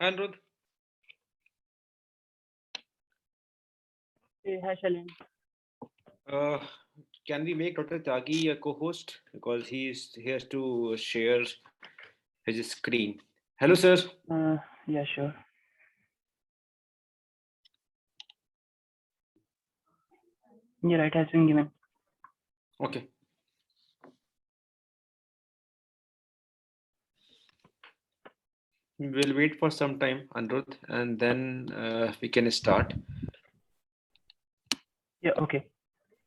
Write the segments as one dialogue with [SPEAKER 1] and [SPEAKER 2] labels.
[SPEAKER 1] Anirudh.
[SPEAKER 2] Hey, hi, Shaleen.
[SPEAKER 1] Can we make Dr. Tyagi a co-host because he has to share his screen? Hello, sir.
[SPEAKER 2] Yeah, sure. Your right has been given.
[SPEAKER 1] Okay. We'll wait for some time, Anirudh, and then we can start.
[SPEAKER 2] Yeah, okay.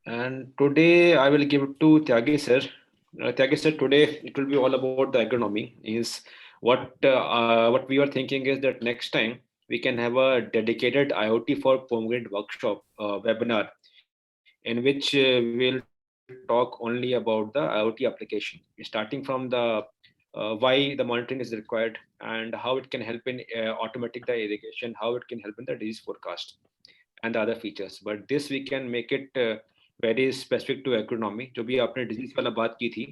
[SPEAKER 1] And today I will give it to Tyagi sir. Tyagi sir, today it will be all about the agronomy. Is what we are thinking is that next time we can have a dedicated IoT for Pomegranate workshop webinar in which we'll talk only about the IoT application, starting from the why the monitoring is required and how it can help in automatic the irrigation, how it can help in the disease forecast and the other features. But this we can make it very specific to agronomy. जो भी आपने disease वाला बात की थी,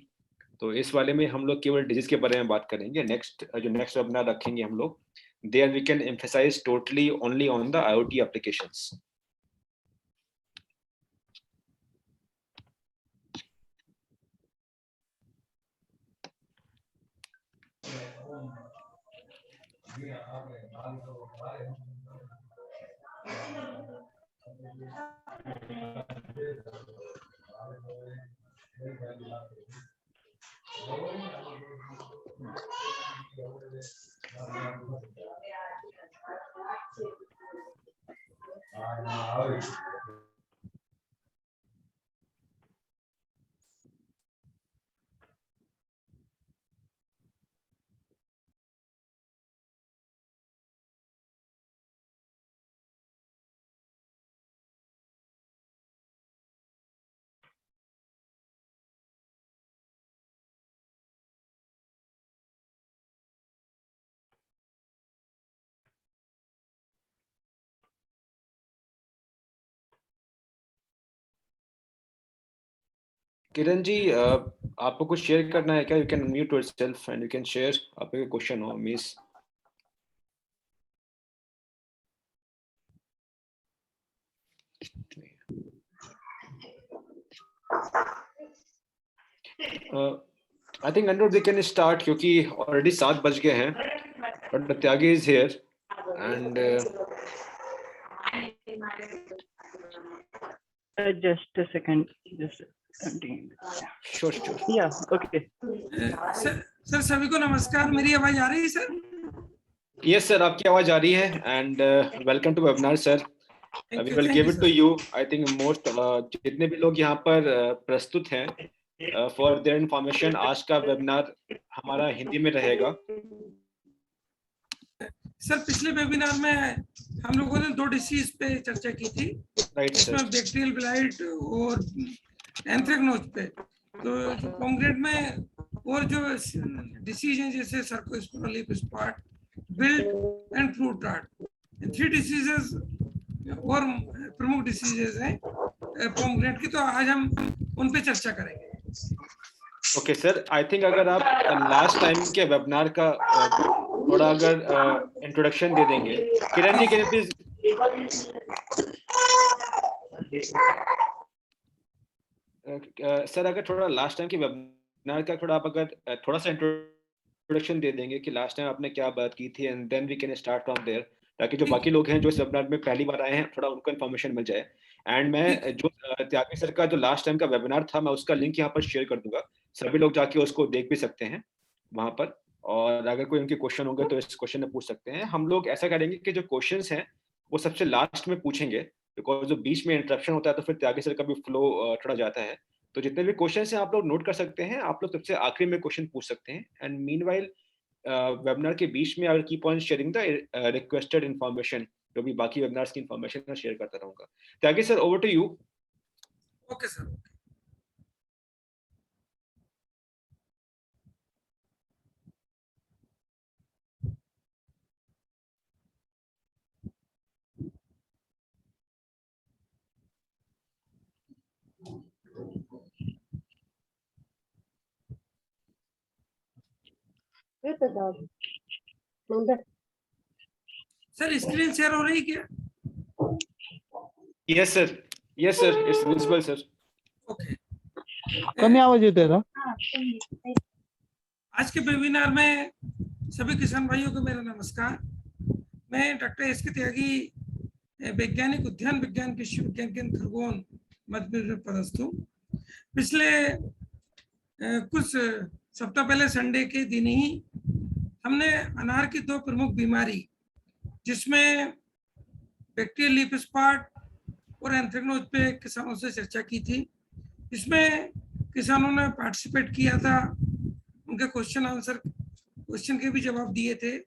[SPEAKER 1] तो इस वाले में हम लोग केवल डिजीज के बारे में बात करेंगे. नेक्स्ट वेबिनार रखेंगे हम लोग, there we can emphasize totally only on the IoT applications. Kiran ji, आपको कुछ शेयर करना है क्या? You can mute yourself and you can share. आपका क्वेश्चन हो miss. I think Anirudh we can start क्योंकि already 7 बज गए हैं. But Tyagi is here and
[SPEAKER 2] Just a second. Just continue.
[SPEAKER 1] sure.
[SPEAKER 2] Yeah, okay.
[SPEAKER 3] Sir सभी को नमस्कार. मेरी आवाज आ रही है सर?
[SPEAKER 1] Yes sir, आपकी आवाज आ रही है and welcome to webinar sir. We will give it to you. I think most जितने भी लोग यहाँ पर प्रस्तुत हैं, for their information, आज का वेबिनार हमारा हिंदी में रहेगा.
[SPEAKER 3] सर पिछले वेबिनार में हम लोगों ने 2 डिसीज पे चर्चा की थी.
[SPEAKER 1] Right sir.
[SPEAKER 3] इसमें बैक्टीरियल ब्लाइट और एंथ्रेक्नोज पे. तो पोमग्रेनेट में और जो डिसीज हैं जैसे cercospora leaf spot, wilt and fruit rot, 3 diseases और प्रमुख डिसीजेस हैं पोमग्रेनेट की. तो आज हम उन पे चर्चा करेंगे.
[SPEAKER 1] ओके सर, आई थिंक अगर आप लास्ट टाइम के वेबिनार का थोड़ा अगर इंट्रोडक्शन दे देंगे. Kiran ji can please. Sir अगर थोड़ा लास्ट टाइम के वेबिनार का थोड़ा आप अगर थोड़ा सा इंट्रोडक्शन दे देंगे कि लास्ट टाइम आपने क्या बात की थी and then we can start from there, ताकि जो बाकी लोग हैं जो इस वेबिनार में पहली बार आए हैं थोड़ा उनको इन्फॉर्मेशन मिल जाए. एंड मैं जो त्यागी सर का जो लास्ट टाइम का वेबिनार था मैं उसका लिंक यहाँ पर शेयर कर दूंगा. सभी लोग जाके उसको देख भी सकते हैं वहां पर. और अगर कोई उनके क्वेश्चन होंगे तो इस क्वेश्चन में पूछ सकते हैं। हम लोग ऐसा करेंगे कि जो क्वेश्चंस हैं वो सबसे लास्ट में पूछेंगे, बिकॉज जो बीच में इंटरप्शन होता है तो फिर त्यागी सर का भी फ्लो थोड़ा जाता है। तो जितने भी क्वेश्चन हैं आप लोग नोट कर सकते हैं, आप लोग सबसे आखिरी में क्वेश्चन पूछ सकते हैं। एंड मीनवाइल वेबिनार के बीच में I will keep on sharing the requested information, जो भी बाकी वेबिनार्स की इन्फॉर्मेशन मैं शेयर करता रहूंगा। Tyagi sir, over to you.
[SPEAKER 3] Okay sir. Sir screen share हो रही क्या?
[SPEAKER 1] Yes sir, yes sir, it's visible sir.
[SPEAKER 3] Okay.
[SPEAKER 4] कमी आवाज येतोय का?
[SPEAKER 3] आज के वेबिनार में सभी किसान भाइयों को मेरा नमस्कार। मैं डॉक्टर एस के त्यागी, वैज्ञानिक, उद्यान विज्ञान, कृषि विज्ञान केंद्र खरगोन, मध्य प्रदेश में पदस्थ हूँ। पिछले कुछ सप्ताह पहले संडे के दिन ही हमने अनार की दो प्रमुख बीमारी, जिसमें बैक्टीरियल लीफ स्पॉट और एंथ्रेक्नोज पे किसानों से चर्चा की थी। इसमें किसानों ने पार्टिसिपेट किया था, उनके क्वेश्चन के भी जवाब दिए थे।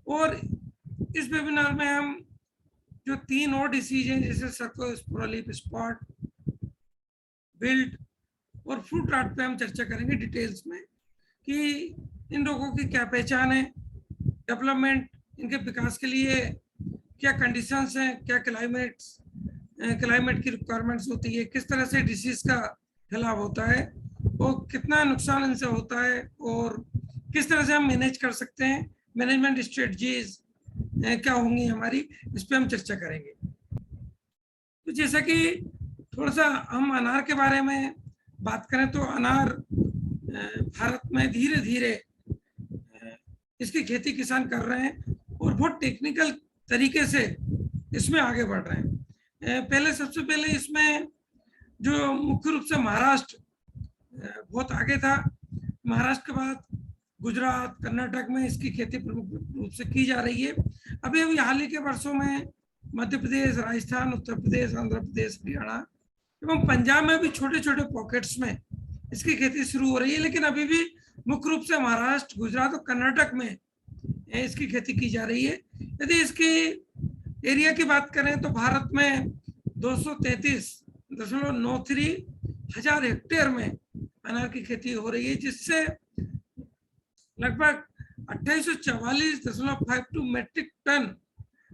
[SPEAKER 3] और इस वेबिनार में हम जो 3 और डिसीज हैं, जैसे सर्कोस्पोरा लीफ स्पॉट, विल्ट और फ्रूट रॉट पे हम चर्चा करेंगे डिटेल्स में कि इन रोगों की क्या पहचान है, डेवलपमेंट, इनके विकास के लिए क्या कंडीशंस हैं, क्या क्लाइमेट की रिक्वायरमेंट्स होती है, किस तरह से डिसीज का फैलाव होता है और कितना नुकसान इनसे होता है और किस तरह से हम मैनेज कर सकते हैं, मैनेजमेंट स्ट्रेटजीज क्या होंगी हमारी, इस पे हम चर्चा करेंगे। तो जैसा कि थोड़ा सा हम अनार के बारे में बात करें तो अनार भारत में धीरे धीरे इसकी खेती किसान कर रहे हैं और बहुत टेक्निकल तरीके से इसमें आगे बढ़ रहे हैं। पहले सबसे पहले इसमें जो मुख्य रूप से महाराष्ट्र बहुत आगे था। महाराष्ट्र के बाद गुजरात, कर्नाटक में इसकी खेती प्रमुख रूप से की जा रही है। अभी हाल ही के वर्षों में मध्य प्रदेश, राजस्थान, उत्तर प्रदेश, आंध्र प्रदेश, हरियाणा एवं पंजाब में भी छोटे छोटे पॉकेट्स में इसकी खेती शुरू हो रही है, लेकिन अभी भी मुख्य रूप से महाराष्ट्र, गुजरात और कर्नाटक में इसकी खेती की जा रही है। यदि इसकी एरिया की बात करें तो भारत में 233.93 हजार हेक्टेयर में अनार की खेती हो रही है, जिससे लगभग 2844.52 मेट्रिक टन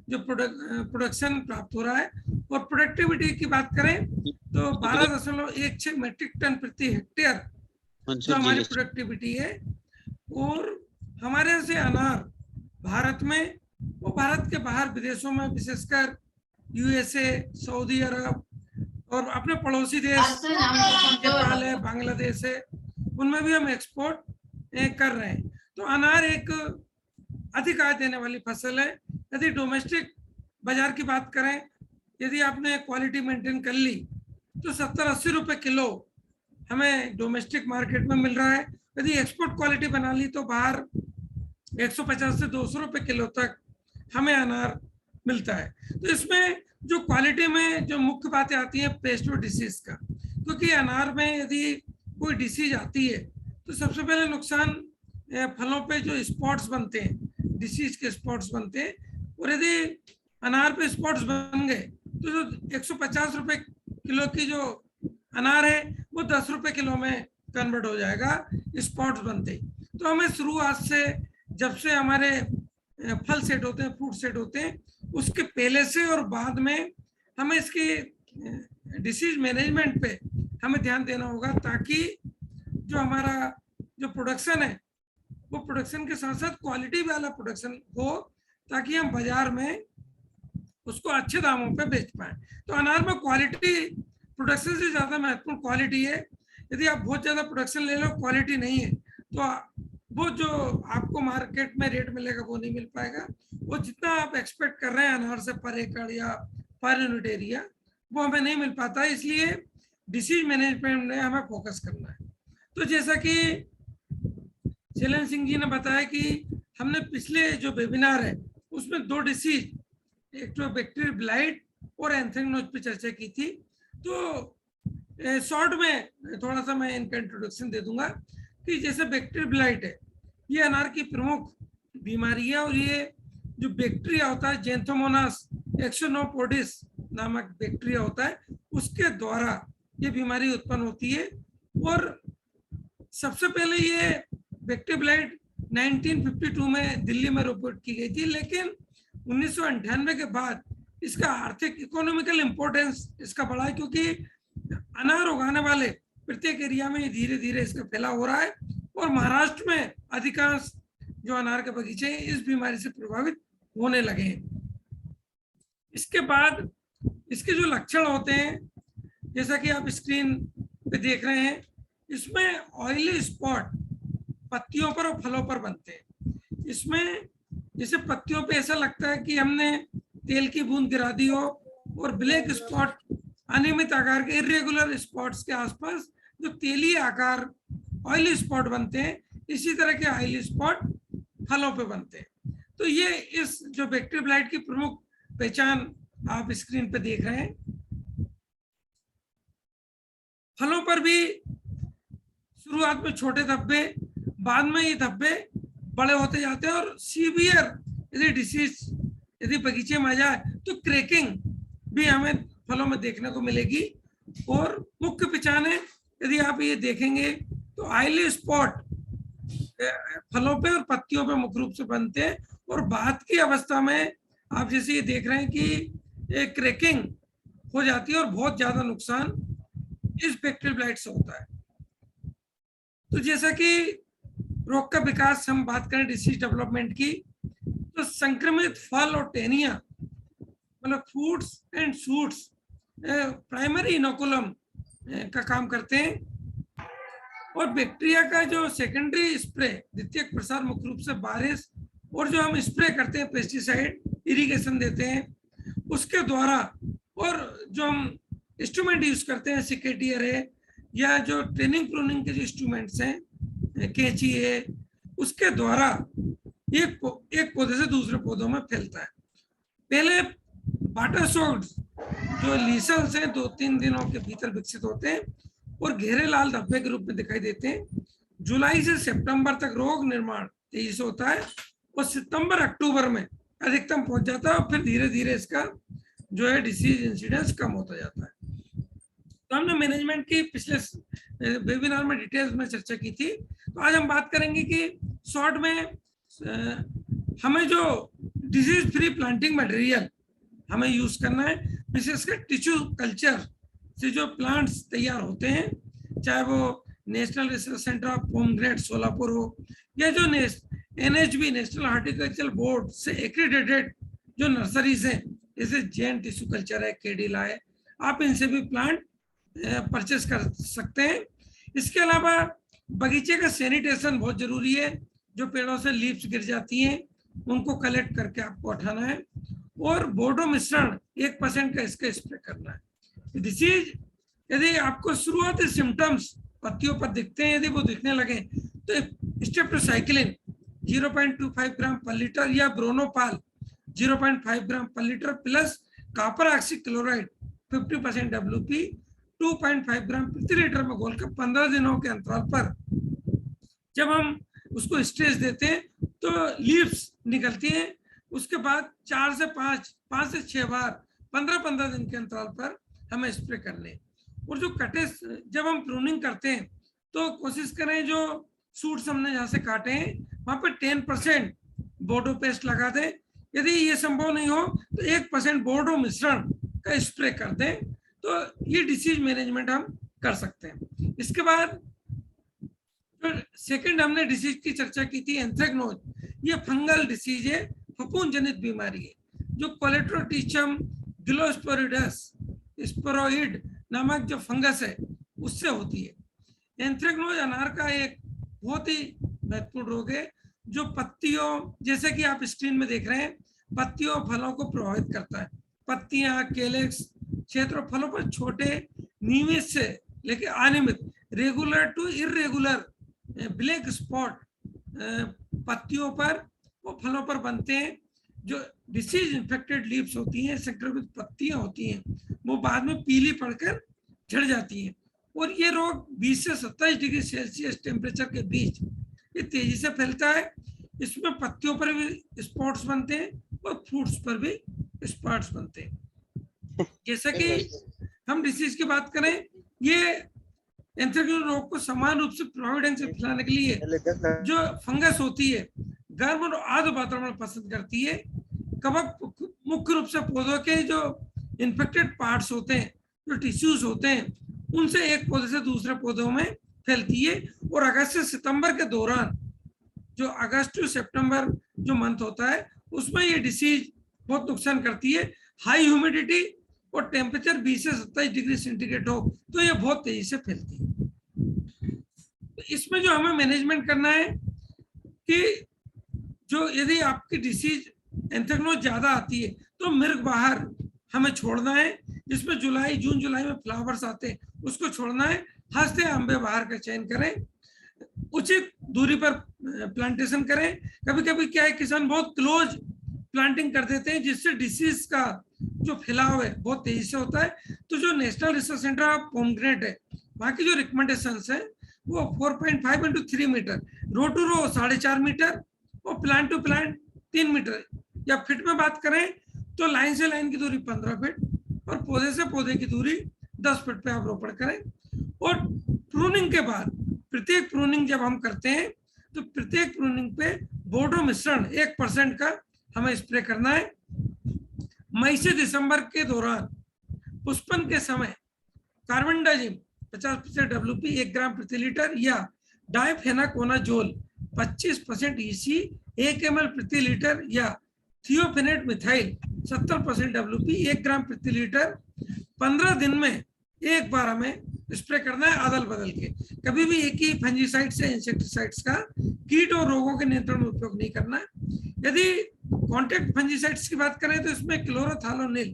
[SPEAKER 3] जो प्रोडक्शन प्राप्त हो रहा है। और प्रोडक्टिविटी की बात करें तो 12.16 मेट्रिक टन प्रति हेक्टेयर जो हमारी प्रोडक्टिविटी है। और हमारे से अनार भारत में और भारत के बाहर विदेशों में, विशेषकर यूएसए, सऊदी अरब और अपने पड़ोसी देश नेपाल है, बांग्लादेश है, उनमें भी हम एक्सपोर्ट कर रहे हैं। तो अनार एक अधिक आय देने वाली फसल है। यदि डोमेस्टिक बाजार की बात करें, यदि आपने क्वालिटी मेंटेन कर ली तो 70-80 रुपए किलो हमें डोमेस्टिक मार्केट में मिल रहा है। यदि एक्सपोर्ट क्वालिटी बना ली तो बाहर 150 से 200 रुपए किलो तक हमें अनार मिलता है। तो इसमें जो क्वालिटी में जो मुख्य बातें आती है पेस्ट और डिसीज का, क्योंकि अनार में यदि कोई डिसीज आती है तो सबसे पहले नुकसान फलों पे जो स्पॉट्स बनते हैं, डिसीज के स्पॉट्स बनते हैं। और यदि अनार पे स्पॉट्स बन गए तो जो 150 रुपए किलो की जो अनार है वो 10 रुपए किलो में कन्वर्ट हो जाएगा स्पॉट्स बनते। तो हमें शुरुआत से, जब से हमारे फल सेट होते हैं, फ्रूट सेट होते हैं, उसके पहले से और बाद में हमें इसकी डिसीज मैनेजमेंट पे हमें ध्यान देना होगा, ताकि जो हमारा जो प्रोडक्शन है वो प्रोडक्शन के साथ साथ क्वालिटी वाला प्रोडक्शन हो, ताकि हम बाजार में उसको अच्छे दामों पे बेच पाए। तो अनार में क्वालिटी प्रोडक्शन से ज्यादा महत्वपूर्ण क्वालिटी है। यदि आप बहुत ज्यादा प्रोडक्शन ले लो, क्वालिटी नहीं है, तो वो जो आपको मार्केट में रेट मिलेगा वो नहीं मिल पाएगा। वो जितना आप एक्सपेक्ट कर रहे हैं अनार से पर एकड़ या पर यूनिट एरिया, वो हमें नहीं मिल पाता। इसलिए डिसीज मैनेजमेंट में हमें फोकस करना है। तो जैसा कि शैलेंद्र सिंह जी ने बताया कि हमने पिछले जो वेबिनार है उसमें 2 डिसीज, एक तो बैक्टीरियल ब्लाइट और एंथ्रेक्नोज पे चर्चा की थी। तो शॉर्ट में थोड़ा सा मैं इनका इंट्रोडक्शन दे दूंगा कि जैसे बैक्टीरियल ब्लाइट है, ये अनार की प्रमुख बीमारी है और ये जो बैक्टीरिया होता है जेंथोमोनास एक्सोनोपोडिस नामक बैक्टीरिया होता है, उसके द्वारा ये बीमारी उत्पन्न होती है। और सबसे पहले ये बैक्टीरियल ब्लाइट 1952 में दिल्ली में रिपोर्ट की गई थी, लेकिन 1998 के बाद इसका आर्थिक इकोनॉमिकल इंपॉर्टेंस इसका बढ़ा है, क्योंकि अनार उगाने वाले प्रत्येक एरिया में धीरे धीरे इसका फैलाव हो रहा है और महाराष्ट्र में अधिकांश जो अनार के बगीचे हैं इस बीमारी से प्रभावित होने लगे हैं। इसके बाद इसके जो लक्षण होते हैं, जैसा कि आप स्क्रीन पे देख रहे हैं, इसमें ऑयली स्पॉट पत्तियों पर और फलों पर बनते हैं। इसमें जैसे पत्तियों पे ऐसा लगता है कि हमने तेल की बूंद गिरा दी हो, और ब्लैक स्पॉट अनियमित आकार के इरेगुलर स्पॉट्स के आसपास जो तेलीय आकार ऑयली स्पॉट बनते हैं, इसी तरह के ऑयली स्पॉट फलों पे बनते हैं। तो ये इस जो बैक्टीरियल ब्लाइट की प्रमुख पहचान आप स्क्रीन पे देख रहे हैं। फलों पर भी शुरुआत में छोटे धब्बे, बाद में ये धब्बे बड़े होते जाते हैं और सीवियर यदि डिसीज यदि बगीचे में आ जाए तो क्रैकिंग भी हमें फलों में देखने को मिलेगी। और मुख्य पहचान है, यदि आप ये देखेंगे तो ऑयली स्पॉट फलों पे और पत्तियों पे मुख्य रूप से बनते हैं, और बाद की अवस्था में आप जैसे ये देख रहे हैं कि एक क्रैकिंग हो जाती है और बहुत ज्यादा नुकसान इस बैक्टीरियल ब्लाइट से होता है। तो जैसा कि रोग का विकास हम बात करें डिसीज डेवलपमेंट की, तो संक्रमित फल और टहनियां मतलब fruits and shoots primary inoculum का काम करते हैं, और बैक्टीरिया का जो सेकेंडरी स्प्रे द्वितीयक प्रसार मुख्य रूप से बारिश और जो हम स्प्रे करते हैं पेस्टिसाइड इरिगेशन देते हैं उसके द्वारा, और जो हम इंस्ट्रूमेंट यूज करते हैं सिकेटियर है या जो ट्रेनिंग प्रूनिंग के जो इंस्ट्रूमेंट्स हैं कैंची है, उसके द्वारा एक पौधे से दूसरे पौधों में फैलता है। पहले बाटासोड्स जो लीसल्स हैं 2-3 दिनों के भीतर विकसित होते हैं और घेरे लाल धब्बे के रूप में दिखाई देते हैं। जुलाई से सितंबर तक रोग निर्माण तेजी से होता है और सितंबर अक्टूबर में अधिकतम पहुंच जाता है और फिर धीरे धीरे इसका जो है डिसीज इंसिडेंस कम होता जाता है। तो हमने मैनेजमेंट की पिछले वेबिनार में डिटेल्स में चर्चा की थी। तो आज हम बात करेंगे कि शॉर्ट में हमें जो डिजीज फ्री प्लांटिंग मटेरियल हमें यूज करना है, विशेषकर टिश्यू कल्चर से जो प्लांट्स तैयार होते हैं, चाहे वो national research centre of pomegranate Solapur हो या जो NHB नेशनल हॉर्टिकल्चर बोर्ड से एक्रेडिटेड जो नर्सरीज हैं जैसे जैन टिश्यू कल्चर है, केडिला है, आप इनसे भी प्लांट परचेस कर सकते हैं। इसके अलावा बगीचे का सैनिटेशन बहुत जरूरी है। जो पेड़ों से लीव्स गिर जाती हैं उनको कलेक्ट करके आपको हटाना है, और बोर्डो मिश्रण 1% का इसका स्प्रे करना है। डिसीज यदि आपको शुरुआती सिम्टम्स पत्तियों पर दिखते हैं, यदि वो दिखने लगे तो स्टेप्टोसाइक्लिन 0.25 ग्राम पर लीटर या ब्रोनोपाल 0.5 ग्राम पर litre plus copper oxychloride 50% WP 2.5 ग्राम प्रति लीटर में घोलकर 15 दिनों के अंतराल पर जब हम उसको स्ट्रेस देते हैं तो लीव्स निकलती हैं। उसके बाद 4 से 5 से 6 बार 15-15 दिन के अंतराल पर हमें स्प्रे करने। और जो कटे जब हम प्रूनिंग करते हैं तो कोशिश करें जो सूट्स हमने जहाँ से काटे हैं वहां पर 10% बोर्डो पेस्ट लगा दें। यदि ये संभव नहीं हो तो 1% बोर्डो मिश्रण का स्प्रे कर दें, तो ये डिसीज मैनेजमेंट हम कर सकते हैं। इसके बाद तो सेकंड हमने डिसीज की चर्चा की थी एंथ्रेक्नोज। ये फंगल डिसीज है, फफूंद जनित बीमारी है जो कोलेट्रोटिचम ग्लोस्पोरिडस स्पोरोइड नामक जो फंगस है उससे होती है। एंथ्रेक्नोज अनार का एक बहुत ही महत्वपूर्ण रोग है जो पत्तियों, जैसे कि आप स्क्रीन में देख रहे हैं, पत्तियों फलों को प्रभावित करता है। पत्तियां, कैलेक्स क्षेत्र फलों पर छोटे नियमित से लेकर अनियमित regular to irregular black spot पत्तियों पर और फलों पर बनते हैं। जो डिसीज इन्फेक्टेड लीव्स होती हैं, संक्रमित पत्तियां होती हैं, वो बाद में पीली पड़कर झड़ जाती हैं। और ये रोग 20 से 27 डिग्री सेल्सियस टेम्परेचर के बीच ये तेजी से फैलता है। इसमें पत्तियों पर भी स्पॉट्स बनते हैं और फ्रूट्स पर भी स्पॉट्स बनते हैं। जैसा कि हम डिसीज की बात करें, ये एंथ्रेक्नोज रोग को समान रूप से प्रभावी ढंग से फैलाने के लिए जो फंगस होती है गर्म और आर्द्र वातावरण पसंद करती है। कवक मुख्य रूप से पौधों के जो इन्फेक्टेड पार्ट्स होते हैं, जो टिश्यूज होते हैं, उनसे एक पौधे से दूसरे पौधों में फैलती है। और अगस्त से सितंबर के दौरान, जो अगस्त टू सितंबर जो मंथ होता है, उसमें ये डिसीज बहुत नुकसान करती है। हाई ह्यूमिडिटी और टेम्परेचर 20 से 27 डिग्री सेंटीग्रेड हो तो ये बहुत तेजी से फैलती है। तो इसमें जो हमें मैनेजमेंट करना है कि जो यदि आपकी डिसीज एंथ्रेक्नोज ज्यादा आती है तो मृग बाहर हमें छोड़ना है, जिसमें जून जुलाई में फ्लावर्स आते हैं, उसको छोड़ना है। हंसते अम्बे बाहर का चयन करें, उचित दूरी पर प्लांटेशन करें। कभी कभी क्या है, किसान बहुत क्लोज प्लांटिंग कर देते हैं, जिससे डिसीज का जो फैलाव है बहुत तेजी से होता है। तो जो national research centre of pomegranate है, वहाँ की जो रिकमेंडेशंस है वो 4.5 into 3 metre, row to row 4.5 metre और प्लांट टू प्लांट 3 मीटर, या फिट में बात करें तो लाइन से लाइन की दूरी 15 फीट और पौधे से पौधे की दूरी 10 फीट पे आप रोपण करें। और प्रूनिंग के बाद प्रत्येक प्रूनिंग जब हम करते हैं तो प्रत्येक प्रूनिंग पे बोर्डो मिश्रण 1% का हमें स्प्रे करना है। मई से दिसंबर के दौरान पुष्पन के समय कार्बेंडाजिम 50% WP 1 ग्राम प्रति लीटर या डाइफेनाकोनाजोल 25% EC 1 ml प्रति लीटर या थियोफेनेट मिथाइल 70% WP 1 ग्राम प्रति लीटर 15 दिन में एक बार हमें स्प्रे करना है, अदल बदल के। कभी भी एक ही फंजीसाइड से इंसेक्टिसाइड्स का कीट और रोगों के नियंत्रण में उपयोग नहीं करना है। यदि कॉन्टैक्ट फंजीसाइड्स की बात करें तो इसमें क्लोरोथालोनिल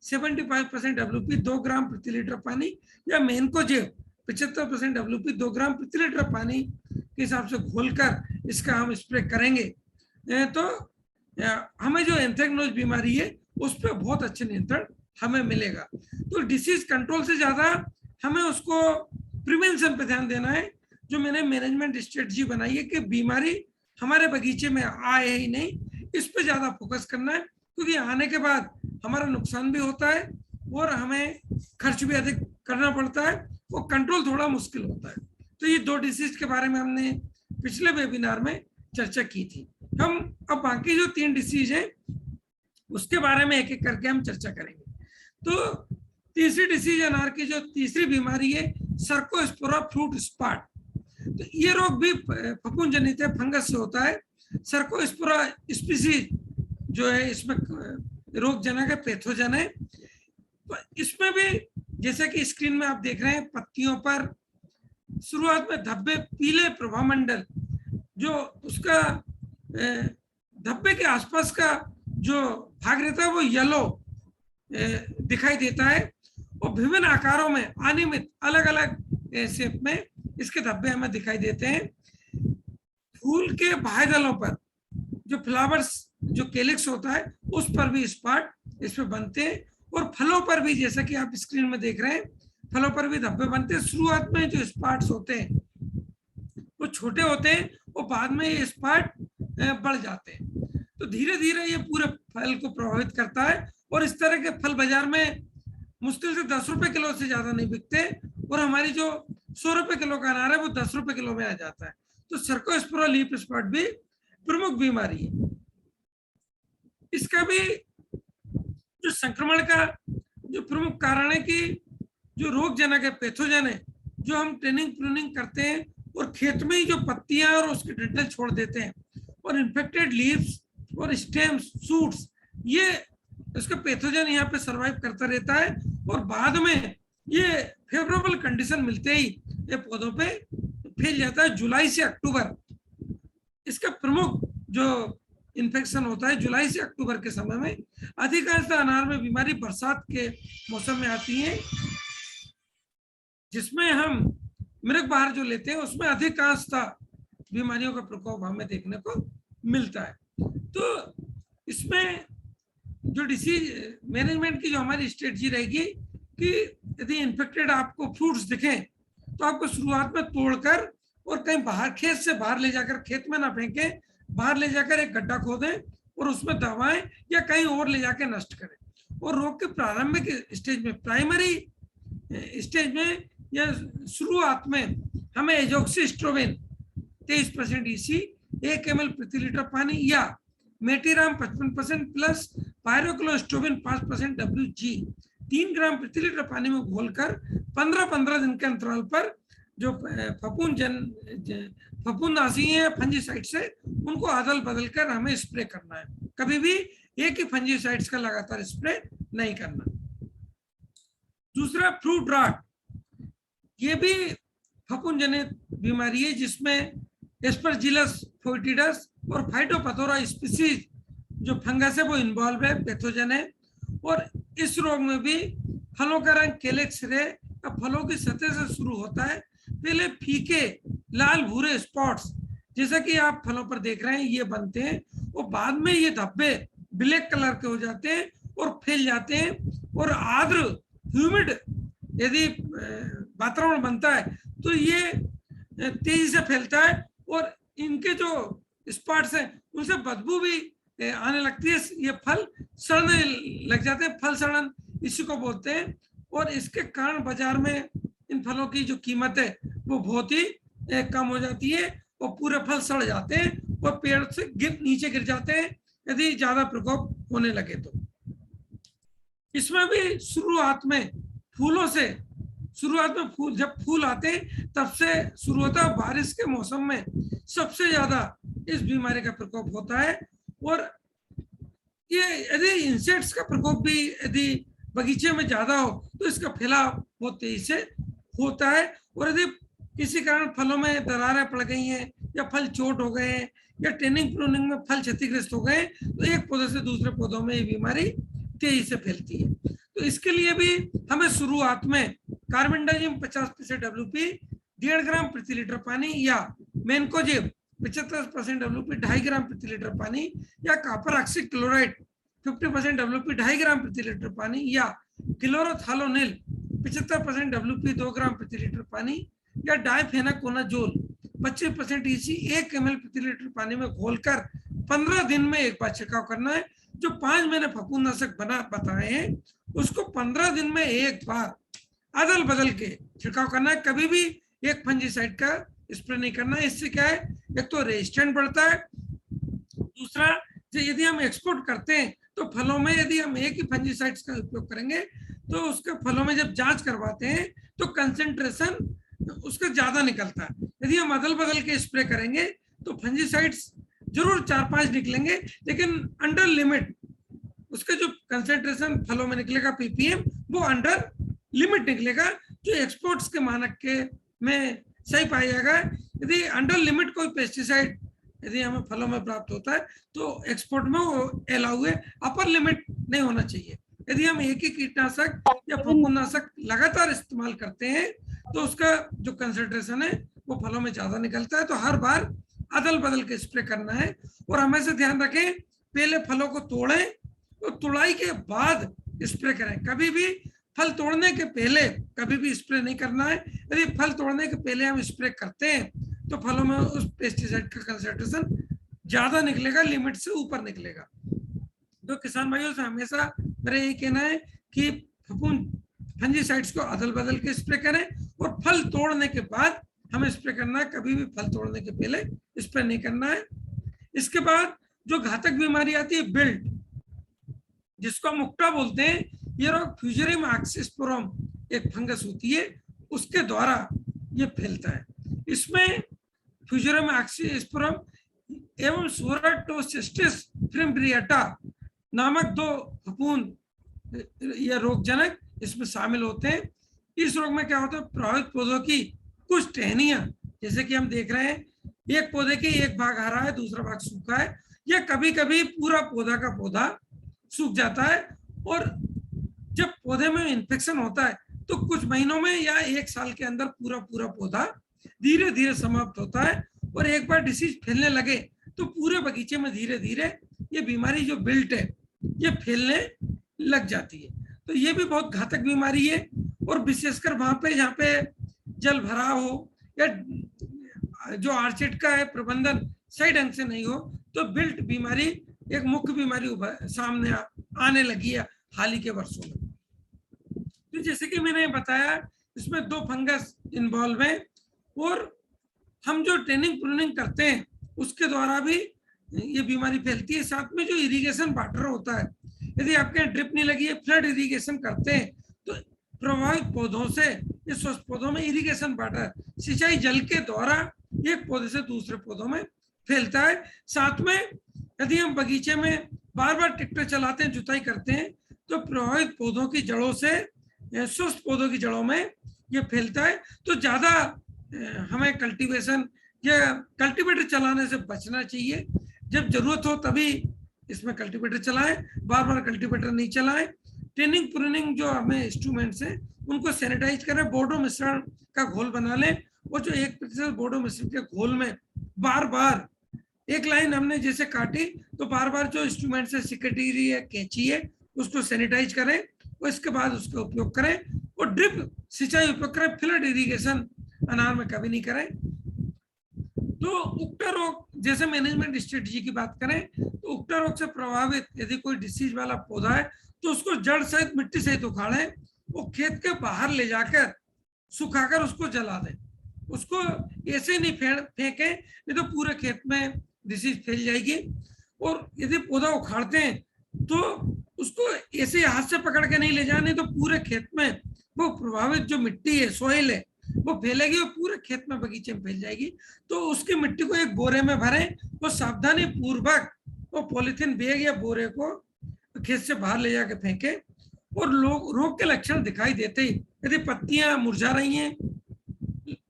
[SPEAKER 3] 75% WP 2 ग्राम प्रति लीटर पानी या मेनकोजेब 75% WP 2 ग्राम प्रति लीटर पानी के हिसाब से घोलकर इसका हम स्प्रे करेंगे। तो हमें जो एंथ्रेक्नोज बीमारी है उस पर बहुत अच्छे नियंत्रण हमें मिलेगा। तो डिसीज कंट्रोल से ज्यादा हमें उसको प्रिवेंशन पे ध्यान देना है। जो मैंने मैनेजमेंट स्ट्रेटजी बनाई है कि बीमारी हमारे बगीचे में आए ही नहीं, इस पे ज्यादा फोकस करना है, क्योंकि आने के बाद हमारा नुकसान भी होता है और हमें खर्च भी अधिक करना पड़ता है, वो कंट्रोल थोड़ा मुश्किल होता है। तो ये 2 डिसीज के बारे में हमने पिछले वेबिनार में चर्चा की थी। हम अब बाकी जो 3 डिसीज है उसके बारे में एक एक करके हम चर्चा करेंगे। तो तीसरी डिसीज अनार की जो तीसरी बीमारी है सर्कोस्पोरा फ्रूट स्पॉट, तो ये रोग भी फफूंद जनित है, फंगस से होता है। सर्कोस्पोरा स्पीसीज जो है इसमें रोगजनक है, पैथोजन है। तो इसमें भी जैसे कि स्क्रीन में आप देख रहे हैं, पत्तियों पर शुरुआत में धब्बे, पीले प्रभामंडल, जो उसका धब्बे के आसपास का जो भाग रहता है वो येलो दिखाई देता है और विभिन्न आकारों में अनियमित अलग अलग शेप में इसके धब्बे हमें दिखाई देते हैं। फूल के बाह्य दलों पर जो फ्लावर्स जो कैलिक्स होता है उस पर भी स्पॉट इसमें बनते हैं और फलों पर भी, जैसा कि आप स्क्रीन में देख रहे हैं, फलों पर भी धब्बे बनते हैं। शुरुआत में जो स्पॉट्स होते हैं वो छोटे होते हैं और बाद में ये स्पॉट बढ़ जाते हैं। तो धीरे धीरे ये पूरे फल को प्रभावित करता है और इस तरह के फल बाजार में मुश्किल से 10 रुपए किलो से ज्यादा नहीं बिकते और हमारी जो 100 रुपए किलो का अनार है वो 10 रुपए किलो में आ जाता है। तो सर्कोस्पोरा लीफ स्पॉट भी प्रमुख बीमारी है। इसका भी जो संक्रमण का जो प्रमुख कारण है कि जो रोगजनक है, पैथोजन है, जो हम ट्रेनिंग प्रूनिंग करते हैं और खेत में ही जो पत्तियां और उसके डंठल छोड़ देते हैं और इन्फेक्टेड लीव्स और स्टेम्स, शूट्स, ये इसका पैथोजन यहाँ पे सरवाइव करता रहता है और बाद में ये फेवरेबल कंडीशन मिलते ही ये पौधों पे फैल जाता है। जुलाई से अक्टूबर इसका प्रमुख जो इन्फेक्शन होता है, जुलाई से अक्टूबर के समय में। अधिकांशतः अनार में बीमारी बरसात के मौसम में आती है, जिसमें हम मृग बहार जो लेते हैं उसमें अधिकांशतः बीमारियों का प्रकोप हमें देखने को मिलता है। तो इसमें जो डिसीज मैनेजमेंट की जो हमारी स्ट्रेटजी रहेगी कि यदि इन्फेक्टेड आपको फ्रूट्स दिखें तो आपको शुरुआत में तोड़कर और कहीं बाहर खेत से बाहर ले जाकर, खेत में ना फेंकें, बाहर ले जाकर एक गड्ढा खोदें और उसमें दबाएं या कहीं और ले जाकर नष्ट करें। और रोग के प्रारंभिक स्टेज में, प्राइमरी स्टेज में या शुरुआत में हमें एजोक्सिस्ट्रोबिन 23% EC 1 ml प्रति लीटर पानी या मेटीराम 55% प्लस पायरोक्लोस्टोबिन 5% WG 3 ग्राम प्रति लीटर पानी में घोलकर 15-15 दिन के अंतराल पर जो फफूंदनाशी है फंजीसाइड से, उनको अदल बदल कर हमें स्प्रे करना है। कभी भी एक ही फंजीसाइड्स का लगातार स्प्रे नहीं करना। दूसरा फ्रूट रॉट, ये भी फफूंद जनित बीमारी है जिसमें एस्परजिलस फोइटिडस और फाइटोपथोरा स्पीसीज जो फंगस है वो इन्वॉल्व है, पैथोजन है। और इस रोग में भी फलों का रंग केलेक्स रे या फलों की सतह से शुरू होता है। पहले फीके लाल भूरे स्पॉट्स जैसा कि आप फलों पर देख रहे हैं ये बनते हैं और बाद में ये धब्बे ब्लैक कलर के हो जाते हैं और फैल जाते हैं। और आर्द्र ह्यूमिड यदि वातावरण बनता है तो ये तेजी से फैलता है और इनके जो स्पॉट्स हैं उनसे बदबू भी आने लगती है। ये फल सड़ने लग जाते हैं, फल सड़न इसी को बोलते हैं। और इसके कारण बाजार में इन फलों की जो कीमत है वो बहुत ही कम हो जाती है और पूरे फल सड़ जाते हैं और पेड़ से नीचे गिर जाते हैं यदि ज्यादा प्रकोप होने लगे तो। इसमें भी शुरुआत में फूलों से, शुरुआत में फूल जब फूल आते हैं तब से शुरू होता है। बारिश के मौसम में सबसे ज्यादा इस बीमारी का प्रकोप होता है। और ये यदि इंसेक्ट्स का प्रकोप भी यदि बगीचे में ज्यादा हो तो इसका फैलाव बहुत तेजी से होता है। और यदि किसी कारण फलों में दरारें पड़ गई हैं या फल चोट हो गए हैं या टेनिंग प्रूनिंग में फल क्षतिग्रस्त हो गए तो एक पौधे से दूसरे पौधों में ये बीमारी तेजी से फैलती है। तो इसके लिए भी हमें शुरुआत में कार्बेंडाजिम 50% WP 1.5 ग्राम प्रति लीटर पानी या मेनकोजेब 75% WP 2.5 ग्राम प्रति लीटर पानी या कॉपर ऑक्सीक्लोराइड 50% WP 2.5 ग्राम प्रति लीटर पानी या क्लोरोथालोनिल 75% WP 2 ग्राम प्रति लीटर पानी या डाइफेनाकोनाजोल 25% EC 1 ml प्रति लीटर पानी में घोलकर 15 दिन में एक बार छिड़काव करना है। जो 5 मैंने फफूंदनाशक बताए हैं उसको 15 दिन में एक बार अदल बदल के छिड़काव करना है। कभी भी एक फंजीसाइड का स्प्रे नहीं करना है। इससे क्या है, एक तो रेजिस्टेंट बढ़ता है, दूसरा यदि हम एक्सपोर्ट करते हैं तो फलों में यदि हम एक ही फंजीसाइड्स का उपयोग करेंगे तो उसके फलों में जब जांच करवाते हैं तो कंसेंट्रेशन उसका ज्यादा निकलता है। यदि हम अदल बदल के स्प्रे करेंगे तो फंजीसाइड्स जरूर 4-5 निकलेंगे लेकिन अंडर लिमिट उसका जो कंसेंट्रेशन फलों में निकलेगा ppm वो अंडर लिमिट निकलेगा जो एक्सपोर्ट्स के मानक के में सही पाया जाएगा। यदि अंडर लिमिट कोई पेस्टिसाइड यदि हमें फलों में प्राप्त होता है तो एक्सपोर्ट में वो अलाउ है, अपर लिमिट नहीं होना चाहिए। यदि हम एक ही कीटनाशक या फफूंदनाशक लगातार इस्तेमाल करते हैं तो उसका जो कंसेंट्रेशन है वो फलों में ज्यादा निकलता है। तो हर बार अदल बदल के स्प्रे करना है। और हमेशा ध्यान रखें पहले फलों को तोड़ें और तुड़ाई के बाद स्प्रे करें। कभी भी फल तोड़ने के पहले कभी भी स्प्रे नहीं करना है। यदि फल तोड़ने के पहले हम स्प्रे करते हैं तो फलों में उस पेस्टिसाइड का कंसेंट्रेशन ज्यादा निकलेगा, लिमिट से ऊपर निकलेगा। तो किसान भाइयों से हमेशा मेरा यही कहना है कि फंजीसाइड्स को अदल बदल के स्प्रे करें और फल तोड़ने के बाद हमें स्प्रे करना है, कभी भी फल तोड़ने के पहले स्प्रे नहीं करना है। इसके बाद जो घातक बीमारी आती है बिल्ट, जिसको हम मुक्टा बोलते हैं, ये रोग फ्यूजेरियम ऑक्सीस्पोरम एक फंगस होती है उसके द्वारा ये फैलता है। इसमें फ्यूजेरियम ऑक्सीस्पोरम एवं सोराटोसिस्टिस फिम्ब्रिएटा नामक 2 फफूंद या रोगजनक इसमें शामिल होते हैं। इस रोग में क्या होता है, प्रभावित पौधों की कुछ टहनियां, जैसे कि हम देख रहे हैं एक पौधे के एक भाग हरा है दूसरा भाग सूखा है, या कभी कभी पूरा पौधा का पौधा सूख जाता है। और जब पौधे में इन्फेक्शन होता है तो कुछ महीनों में या 1 साल के अंदर पूरा पौधा धीरे धीरे समाप्त होता है और एक बार डिसीज फैलने लगे तो पूरे बगीचे में धीरे धीरे ये बीमारी जो बिल्ट है ये फैलने लग जाती है। तो ये भी बहुत घातक बीमारी है, और विशेषकर वहां पे जहाँ पे जल भराव हो या जो आर्चेट का है प्रबंधन सही ढंग से नहीं हो, तो बिल्ट बीमारी एक मुख्य बीमारी सामने आने लगी है हाल ही के वर्षों में। तो जैसे कि मैंने बताया, इसमें 2 फंगस इन्वॉल्व हैं, और हम जो ट्रेनिंग प्रूनिंग करते हैं उसके द्वारा भी ये बीमारी फैलती है। साथ में जो इरिगेशन वाटर होता है, यदि आपके यहाँ ड्रिप नहीं लगी है, फ्लड इरिगेशन करते हैं, तो प्रभावित पौधों से ये स्वस्थ पौधों में इरिगेशन वाटर सिंचाई जल के द्वारा एक पौधे से दूसरे पौधों में फैलता है। साथ में यदि हम बगीचे में बार बार ट्रैक्टर चलाते हैं, जुताई करते हैं, तो प्रभावित पौधों की जड़ों से स्वस्थ पौधों की जड़ों में ये फैलता है। तो ज्यादा हमें कल्टीवेशन या कल्टीवेटर चलाने से बचना चाहिए। जब जरूरत हो तभी इसमें कल्टीवेटर चलाएं, बार बार कल्टीवेटर नहीं चलाएं। ट्रेनिंग प्रूनिंग जो हमें इंस्ट्रूमेंट्स हैं उनको सैनिटाइज करें, बोर्डो मिश्रण का घोल बना लें, और जो 1% बोर्डो मिश्रण के घोल में बार बार एक लाइन हमने जैसे काटी तो बार बार जो इंस्ट्रूमेंट है, सिकेटरी है, कैंची है, उसको सैनिटाइज करें और इसके बाद उसका उपयोग करें। और ड्रिप सिंचाई उपयोग करें, फ्लड इरिगेशन अनार में कभी नहीं करें। तो उक्टा रोग जैसे मैनेजमेंट स्ट्रेटजी की बात करें तो उक्टा रोग से प्रभावित यदि कोई डिसीज वाला पौधा है तो उसको जड़ सहित मिट्टी सहित उखाड़ें, वो खेत के बाहर ले जाकर सुखाकर उसको जला दें। उसको ऐसे नहीं फेंकें, नहीं तो पूरे खेत में डिसीज फैल जाएगी। और यदि पौधा उखाड़ते हैं तो उसको ऐसे हाथ से पकड़ के नहीं ले जाए, नहीं तो पूरे खेत में वो प्रभावित जो मिट्टी है, सोइल है, वो फैलेगी और पूरे खेत में बगीचे में फैल जाएगी। तो उसकी मिट्टी को एक बोरे में भरें और सावधानी पूर्वक वो पॉलिथीन बैग या बोरे को खेत से बाहर ले जाके फेंके। और रोग के लक्षण दिखाई देते ही, यदि पत्तियां मुरझा रही हैं,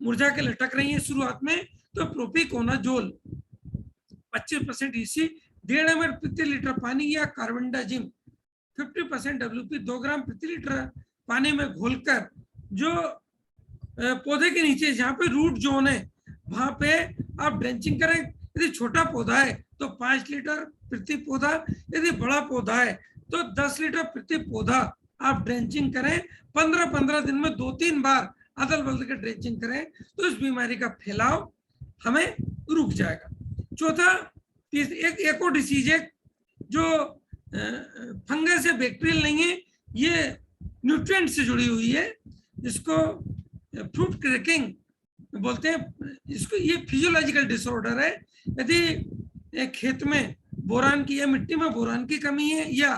[SPEAKER 3] मुरझा के लटक रही हैं शुरुआत में, तो प्रोपिकोनाजोल 25% EC 1.5 ml प्रति लीटर पानी या कार्बेंडाजिम 50% WP 2 ग्राम प्रति लीटर पानी में घोलकर जो पौधे के नीचे जहाँ पे रूट जोन है वहां पे आप ड्रेंचिंग करें। यदि छोटा पौधा है तो 5 लीटर प्रति पौधा, यदि बड़ा पौधा है तो 10 लीटर प्रति पौधा आप ड्रेंचिंग करें। 15-15 दिन में 2-3 बार अदल बदल के ड्रेंचिंग करें तो इस बीमारी का फैलाव हमें रुक जाएगा। चौथा, एक और डिसीज है जो फंगस या बैक्टीरियल नहीं है, ये न्यूट्रिएंट से जुड़ी हुई है, जिसको फ्रूट क्रैकिंग बोलते हैं। इसको ये फिजियोलॉजिकल डिसऑर्डर है। यदि खेत में बोरान की या मिट्टी में बोरान की कमी है या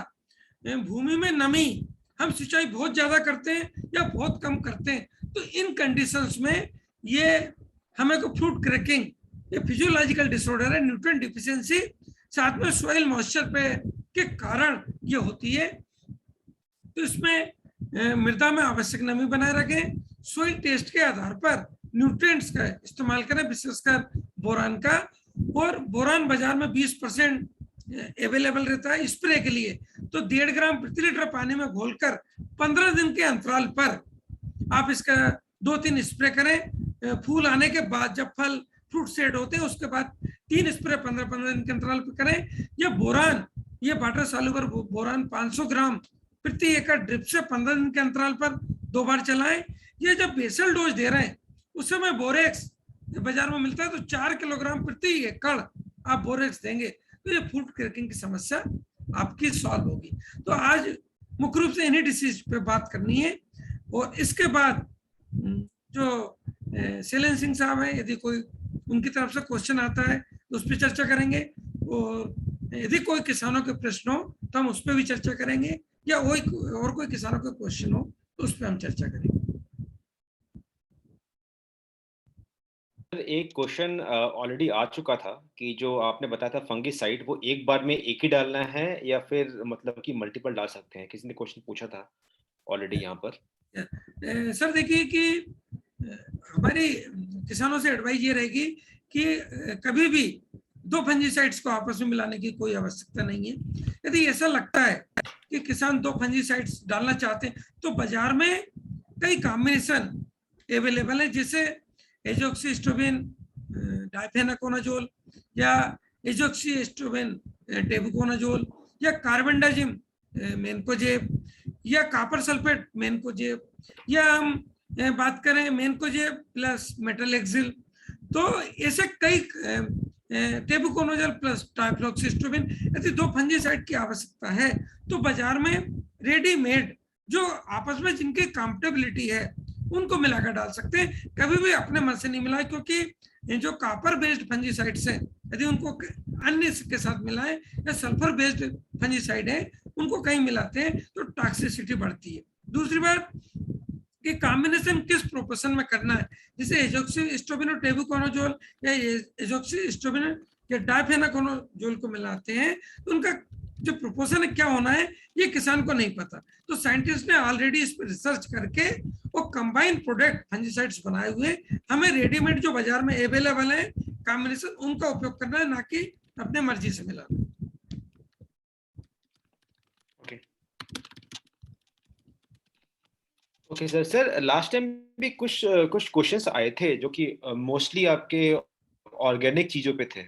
[SPEAKER 3] भूमि में नमी, हम सिंचाई बहुत ज्यादा करते हैं या बहुत कम करते हैं, तो इन कंडीशंस में ये हमें को फ्रूट क्रैकिंग ये फिजियोलॉजिकल डिसऑर्डर है, न्यूट्रिएंट डिफिशियंसी, साथ में सॉइल मॉइस्चर पे के कारण ये होती है। तो इसमें मृदा में आवश्यक नमी बनाए रखें। सॉइल टेस्ट के आधार पर न्यूट्रिएंट्स का इस्तेमाल करें, विशेषकर बोरान का। और बोरान बाजार में 20% अवेलेबल रहता है स्प्रे के लिए, तो 1.5 ग्राम प्रति लीटर पानी में घोलकर 15 दिन के अंतराल पर आप इसका 2-3 स्प्रे करें। फूल आने के बाद, जब फल फ्रूट सेट होते हैं उसके बाद 3 स्प्रे 15-15 दिन के अंतराल पर करें। ये बोरान, ये वाटर सॉल्युबल बोरान 500 ग्राम प्रति एकड़ ड्रिप से 15 दिन के अंतराल पर 2 बार चलाएं। ये जब बेसल डोज दे रहे हैं उस समय बोरेक्स बाजार में मिलता है, तो 4 किलोग्राम प्रति एकड़ आप बोरेक्स देंगे तो ये फ्रूट क्रैकिंग की समस्या आपकी सॉल्व होगी। तो आज मुख्य रूप से इन्हीं डिसीज पे बात करनी है। और इसके बाद जो शैलेंद्र सिंह साहब है, यदि कोई उनकी तरफ से क्वेश्चन आता है तो उस पर चर्चा करेंगे, और यदि कोई किसानों के प्रश्न हो तो हम उस पर भी चर्चा करेंगे, या और कोई किसानों का क्वेश्चन हो तो उस पर हम चर्चा करेंगे।
[SPEAKER 1] एक क्वेश्चन ऑलरेडी आ चुका था कि जो आपने बताया था फंगिसाइड, वो एक बार में एक ही डालना है या फिर मतलब कि मल्टीपल डाल सकते हैं? किसी ने क्वेश्चन पूछा था ऑलरेडी यहाँ पर।
[SPEAKER 3] सर देखिए कि हमारी किसानों से एडवाइस ये रहेगी कि कभी भी 2 फंजीसाइड्स को आपस में मिलाने की कोई आवश्यकता नहीं है। यदि ऐसा लगता है कि किसान 2 फंजीसाइड्स डालना चाहते हैं तो बाजार में कई कॉम्बिनेशन अवेलेबल है, जैसे एजोक्सिस्ट्रोबिन डाइफेनाकोनाजोल या एजोक्सीएस्ट्रोबिन टेबुकोनाजोल या कार्बेंडाजिम मेनकोजेब या कॉपर सल्फेट मेनकोजेब या हम बात करें मेनकोजेब प्लस मेटालेक्सिल, तो ऐसे कई टेबुकोनाजोल प्लस टाइफ्लॉक्सिस्ट्रोबिन, यदि 2 फंजीसाइड की आवश्यकता है तो बाजार में रेडीमेड जो आपस में जिनकी कंपेटिबिलिटी है उनको मिलाकर डाल सकते हैं। कभी भी अपने मन से नहीं मिलाए, क्योंकि जो कॉपर बेस्ड फंजीसाइड्स हैं यदि उनको अन्य के साथ मिलाएं या सल्फर बेस्ड फंजीसाइड है उनको कहीं मिलाते हैं तो टॉक्सिसिटी बढ़ती है। दूसरी बात कि कॉम्बिनेशन किस प्रोपोर्शन में करना है, जैसे एजोक्सीस्ट्रोबिन और टेबुकोनाजोल या एजोक्सीस्ट्रोबिन या डाइफेनाकोनाजोल को मिलाते हैं तो उनका जो प्रोपोर्शन है क्या होना है ये किसान को नहीं पता। तो साइंटिस्ट ने ऑलरेडी इस पर रिसर्च करके वो कंबाइंड प्रोडक्ट फंजीसाइड्स बनाए हुए, हमें रेडीमेड जो बाजार में अवेलेबल है कॉम्बिनेशन उनका उपयोग करना है, ना कि अपने मर्जी से मिलाना।
[SPEAKER 1] ओके सर लास्ट टाइम भी कुछ क्वेश्चंस आए थे जो कि मोस्टली आपके ऑर्गेनिक चीजों पे थे,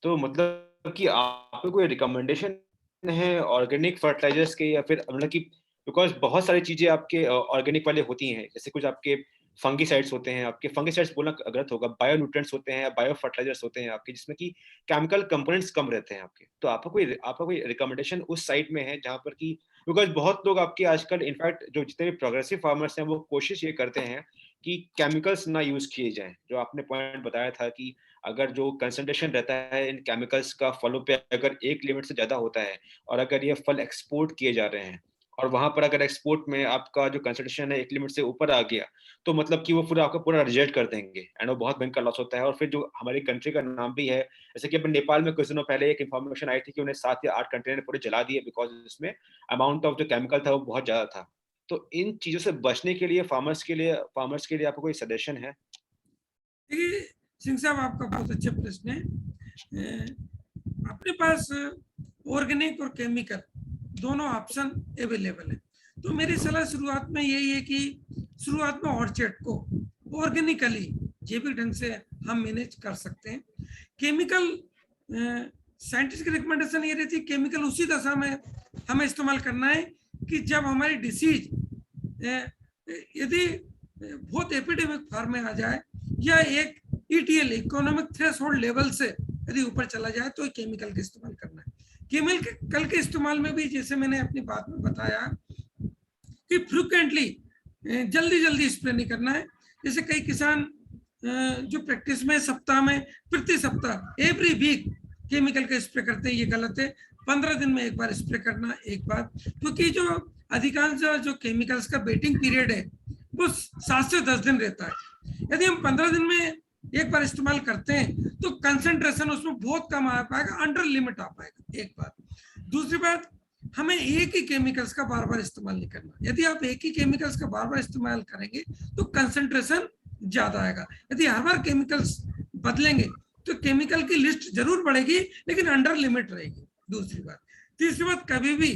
[SPEAKER 1] तो मतलब कि आपको कोई रिकमेंडेशन है ऑर्गेनिक फर्टिलाइजर्स के, या फिर मतलब कि बिकॉज बहुत सारी चीजें आपके ऑर्गेनिक वाले होती हैं, जैसे कुछ आपके फंगीसाइड्स होते हैं, आपके फंगीसाइड्स बोलना गलत होगा, बायो न्यूट्रिएंट्स होते हैं, बायो फर्टिलाइजर्स होते हैं आपके, जिसमें कि केमिकल कंपोनेंट्स कम रहते हैं आपके, तो आपका कोई रिकमेंडेशन उस साइड में है जहां पर कि बिकॉज बहुत लोग आपके आजकल इनफैक्ट जो जितने भी प्रोग्रेसिव फार्मर्स हैं वो कोशिश ये करते हैं कि केमिकल्स ना यूज किए जाएं, जो आपने पॉइंट बताया था कि अगर जो कंसंट्रेशन रहता है इन केमिकल्स का फलों पे अगर एक लिमिट से ज्यादा होता है और अगर ये फल एक्सपोर्ट किए जा रहे हैं और वहां पर अगर एक्सपोर्ट में आपका जो कंसंट्रेशन है एक लिमिट से ऊपर आ गया तो मतलब कि वो पूरा आपका पूरा रिजेक्ट कर देंगे एंड वो बहुत भयंकर लॉस होता है। और फिर जो हमारी कंट्री का नाम भी है, जैसे कि अपन नेपाल में कुछ दिनों पहले एक इन्फॉर्मेशन आई थी कि उन्हें 7 या 8 कंटेनर पूरे जला दिए बिकॉज इसमें अमाउंट ऑफ जो केमिकल था वो बहुत ज्यादा था। तो इन चीजों से बचने के लिए फार्मर्स के लिए आपको कोई सजेशन है?
[SPEAKER 3] सिंह साहब आपका बहुत अच्छा प्रश्न है। अपने पास ऑर्गेनिक और केमिकल दोनों ऑप्शन अवेलेबल है, तो मेरी सलाह शुरुआत में यही है कि शुरुआत में ऑर्चर्ड को ऑर्गेनिकली जैविक ढंग से हम मैनेज कर सकते हैं। केमिकल साइंटिस्ट की रिकमेंडेशन ये रहती है केमिकल उसी दशा में हमें इस्तेमाल करना है कि जब हमारी डिसीज यदि बहुत एपिडेमिक फॉर्म में आ जाए या एक ETL इकोनॉमिक थ्रेशोल्ड लेवल से यदि ऊपर चला जाए तो केमिकल का इस्तेमाल करना है। केमिकल के इस्तेमाल में भी जैसे मैंने अपनी बात में बताया कि फ्रिक्वेंटली जल्दी स्प्रे नहीं करना है। जैसे कई किसान जो प्रैक्टिस में सप्ताह में प्रति सप्ताह एवरी वीक केमिकल का स्प्रे करते हैं, ये गलत है। 15 दिन में एक बार स्प्रे करना, एक बार, क्योंकि जो अधिकांश जो केमिकल्स का वेटिंग पीरियड है वो 7 से 10 दिन रहता है। यदि हम 15 दिन में एक बार इस्तेमाल करते हैं तो कंसंट्रेशन उसमें बहुत कम आ पाएगा, अंडर लिमिट आ पाएगा, एक बात। दूसरी बात, हमें एक ही केमिकल्स का बार बार इस्तेमाल नहीं करना। यदि आप एक ही केमिकल्स का बार बार इस्तेमाल करेंगे तो कंसंट्रेशन ज्यादा आएगा। यदि हर बार केमिकल्स बदलेंगे तो केमिकल की लिस्ट जरूर बढ़ेगी लेकिन अंडर लिमिट रहेगी। दूसरी बात। तीसरी बात, कभी भी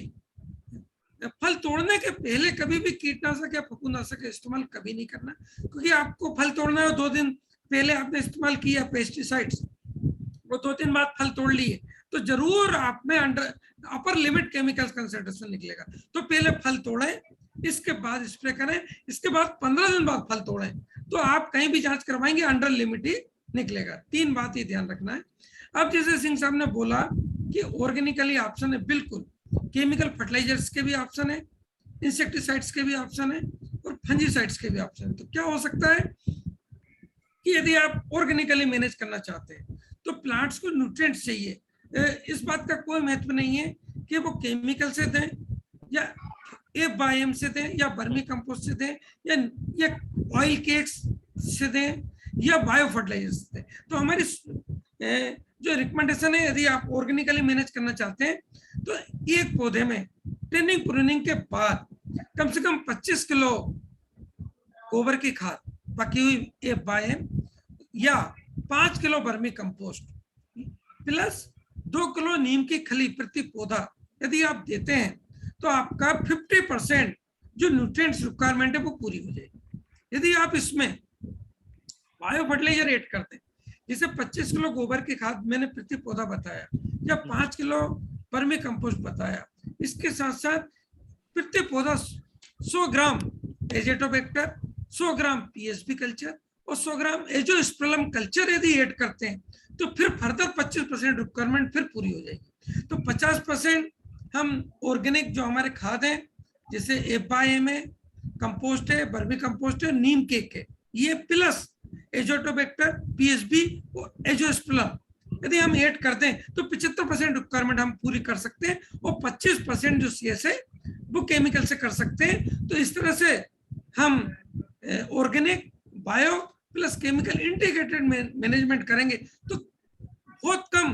[SPEAKER 3] फल तोड़ने के पहले कभी भी कीटनाशक या फफूंदनाशक का इस्तेमाल कभी नहीं करना, क्योंकि आपको फल तोड़ना है 2 दिन पहले आपने इस्तेमाल किया पेस्टिसाइड्स, वो 2 दिन बाद फल तोड़ लिए तो जरूर आप में under upper limit chemical concentration निकलेगा। तो पहले फल तोड़ें, इसके बाद स्प्रे करें, इसके बाद 15 दिन बाद फल तोड़ें, तो आप कहीं भी जांच करवाएंगे अंडर लिमिट ही निकलेगा। 3 बात ही ध्यान रखना है। अब जैसे सिंह साहब ने बोला कि ऑर्गेनिकली ऑप्शन है, बिल्कुल केमिकल फर्टिलाइजर्स के भी ऑप्शन है, इंसेक्टिसाइड्स के भी ऑप्शन है और फंजीसाइड्स के भी ऑप्शन है। तो क्या हो सकता है कि यदि आप ऑर्गेनिकली मैनेज करना चाहते हैं तो प्लांट्स को न्यूट्रिएंट्स चाहिए। इस बात का कोई महत्व नहीं है कि वो केमिकल से दें या FYM से दें या वर्मी कंपोस्ट से दें या ऑयल केक्स से दें या बायो फर्टिलाइजर से दें। तो हमारी जो रिकमेंडेशन है, यदि आप ऑर्गेनिकली मैनेज करना चाहते हैं तो एक पौधे में टिनिंग प्रूनिंग के बाद कम से कम 25 किलो गोबर की खाद, पकी हुई FYM या 5 kilo vermicompost plus 2 kilo नीम की खली प्रति पौधा यदि आप देते हैं तो आपका 50% जो न्यूट्रिएंट्स रिक्वायरमेंट है वो पूरी हो जाएगी। यदि आप इसमें बायो फर्टिलाइजर ऐड करते हैं, जैसे 25 किलो गोबर की खाद मैंने प्रति पौधा बताया, या 5 किलो वर्मी कंपोस्ट बताया, इसके साथ साथ प्रति पौधा 100 ग्राम एजेटोबैक्टर, 100 ग्राम पीएसबी कल्चर और 100 ग्राम एजोस्पर्मम कल्चर यदि ऐड करते हैं तो फिर फर्दर 25% रिक्वायरमेंट फिर पूरी हो जाएगी। तो 50% हम ऑर्गेनिक जो हमारे खाद हैं, जैसे FIM है, कंपोस्ट है, वर्मी कंपोस्ट है, नीम केक है, ये प्लस एजोटोबैक्टर, पीएसबी और एजोस्पर्मम यदि हम ऐड करते हैं तो 75% रिक्वायरमेंट हम पूरी कर सकते हैं, और 25% जो CS है वो केमिकल से कर सकते हैं। तो इस तरह से हम organic, bio plus chemical integrated management करेंगे तो बहुत कम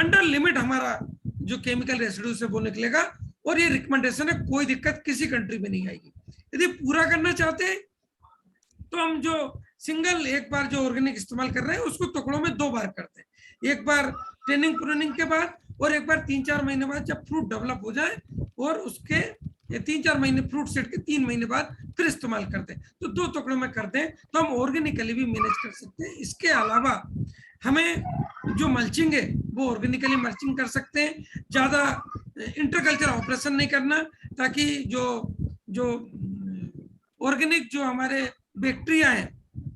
[SPEAKER 3] अंडर लिमिट हमारा जो केमिकल रेसिड्यू से वो निकलेगा, और ये रिकमेंडेशन है, कोई दिक्कत किसी कंट्री में नहीं आएगी। यदि पूरा करना चाहते हैं तो हम जो सिंगल एक बार जो ऑर्गेनिक इस्तेमाल कर रहे हैं उसको टुकड़ों में 2 बार करते हैं, एक बार ट्रेनिंग प्रूनिंग के बाद और एक बार 3-4 महीने बाद जब फ्रूट डेवलप हो जाए, और उसके 3-4 महीने फ्रूट सेट के 3 महीने बाद फिर इस्तेमाल करते हैं। तो 2 टुकड़ों में करते हैं तो हम ऑर्गेनिकली भी मैनेज कर सकते हैं। इसके अलावा हमें जो मल्चिंग है वो ऑर्गेनिकली मल्चिंग कर सकते हैं, ज्यादा इंटरकल्चर ऑपरेशन नहीं करना, ताकि जो ऑर्गेनिक जो हमारे बैक्टीरिया हैं,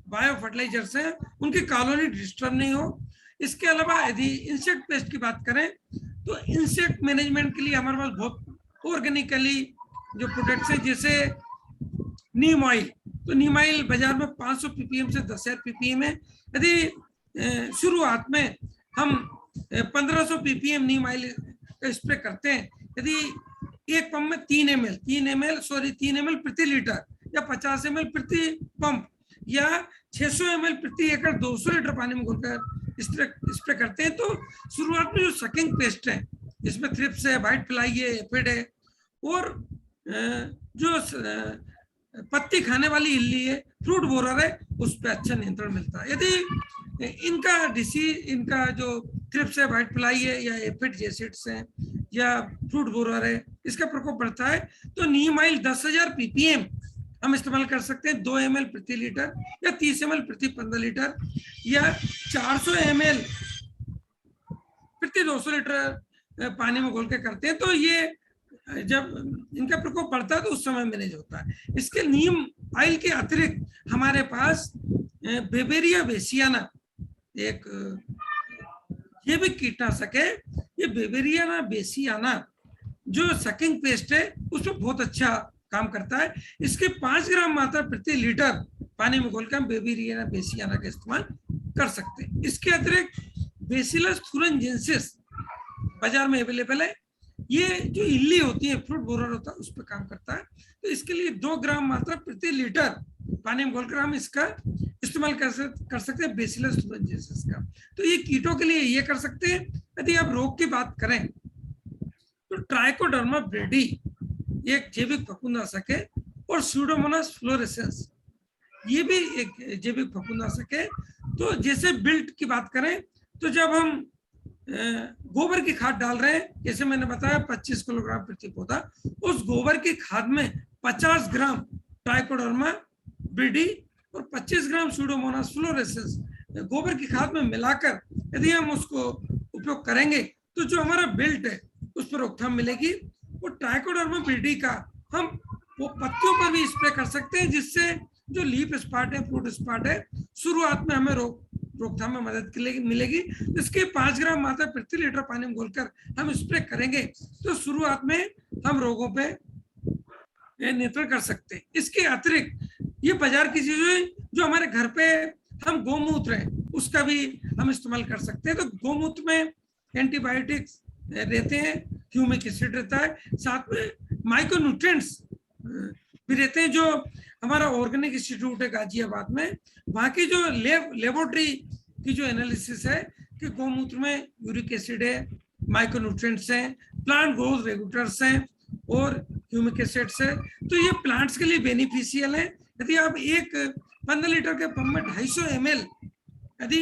[SPEAKER 3] बायो फर्टिलाइजर्स हैं, उनकी कॉलोनी डिस्टर्ब नहीं हो। इसके अलावा यदि इंसेक्ट पेस्ट की बात करें तो इंसेक्ट मैनेजमेंट के लिए हमारे पास बहुत ऑर्गेनिकली जो प्रोडक्ट्स हैं, जैसे नीम ऑयल, तो नीम ऑयल बाजार में 500 ppm से 10,000 ppm है। यदि शुरुआत में हम 1500 ppm नीम ऑयल का स्प्रे करते हैं, यदि एक पंप में 3 ml प्रति लीटर, या 50 ml प्रति पंप, या 600 ml प्रति एकड़ 200 लीटर पानी में घोलकर स्प्रे करते हैं, तो शुरुआत में जो सकिंग पेस्ट है, इसमें थ्रिप्स है, व्हाइट फ्लाई है, एफिड है, और जो पत्ती खाने वाली इल्ली है, फ्रूट बोरर है, उस पर अच्छा नियंत्रण मिलता है। यदि इनका डिसीज, इनका जो थ्रिप्स है, व्हाइट फ्लाई है, या एफिड जेसिड्स हैं, या फ्रूट बोरर है, इसका प्रकोप बढ़ता है, तो नीम ऑयल 10,000 ppm हम इस्तेमाल कर सकते हैं, 2 ml प्रति लीटर, या 30 ml प्रति 15 लीटर, या 400 ml प्रति 200 लीटर पानी में घोल के करते हैं। तो ये जब इनका प्रकोप बढ़ता है तो उस समय मैनेज होता है। इसके नीम ऑयल के अतिरिक्त हमारे पास बेवेरिया बेसियाना एक ये भी कीटनाशक है। ये बेवेरिया बेसियाना जो सकिंग पेस्ट है उसमें बहुत अच्छा काम करता है। इसके 5 ग्राम मात्रा प्रति लीटर पानी में घोलकर हम बेवेरिया बेसियाना का इस्तेमाल कर सकते हैं। इसके अतिरिक्त बेसिलस thuringiensis बाजार में अवेलेबल है। ये जो इल्ली होती है, फ्रूट बोरर होता है, उस पर काम करता है। तो इसके लिए 2 ग्राम मात्रा प्रति लीटर पानी में घोलकर हम इसका इस्तेमाल कर सकते हैं, बेसिलस thuringiensis का। तो ये कीटों के लिए ये कर सकते हैं। यदि आप रोग की बात करें तो ट्राइकोडर्मा ब्रेडी एक जैविक फफूंदनाशक है, और स्यूडोमोनास फ्लोरेसेंस ये भी एक जैविक फफूंदनाशक है। तो जैसे बिल्ट की बात करें तो जब हम गोबर की खाद डाल रहे हैं, जैसे मैंने बताया 25 किलोग्राम प्रति पौधा, उस गोबर की खाद में 50 ग्राम ट्राइकोडर्मा ब्रीडी और 25 ग्राम स्यूडोमोनास फ्लोरेसेंस गोबर की खाद में मिलाकर यदि हम उसको उपयोग करेंगे तो जो हमारा बिल्ट है उस पर रोकथाम मिलेगी। और ट्राइकोडर्मा ब्रीडी का हम वो पत्तियों पर भी स्प्रे कर सकते हैं, जिससे जो लीफ स्पॉट है, फ्रूट स्पॉट है, शुरुआत में हमें रोकथाम में मदद मिलेगी। इसके 5 ग्राम मात्रा प्रति लीटर पानी में घोलकर हम स्प्रे करेंगे तो शुरुआत में हम रोगों पे नियंत्रण कर सकते हैं। इसके अतिरिक्त ये बाजार की चीज है, जो हमारे घर पे हम गोमूत्र है उसका भी हम इस्तेमाल कर सकते हैं। तो गोमूत्र में एंटीबायोटिक्स रहते हैं, ह्यूमिक एसिड रहता है, साथ में माइक्रोन्यूट्रिएंट्स भी रहते हैं। जो हमारा ऑर्गेनिक इंस्टीट्यूट है गाजियाबाद में, वहाँ की जो लेबोरेटरी की जो एनालिसिस है कि गोमूत्र में यूरिक एसिड है, माइक्रोन्यूट्रिएंट्स हैं, प्लांट ग्रोथ रेगुलेटर्स हैं और ह्यूमिक एसिड्स है, तो ये प्लांट्स के लिए बेनिफिशियल है। यदि आप एक 15 लीटर के पंप में 250 ml यदि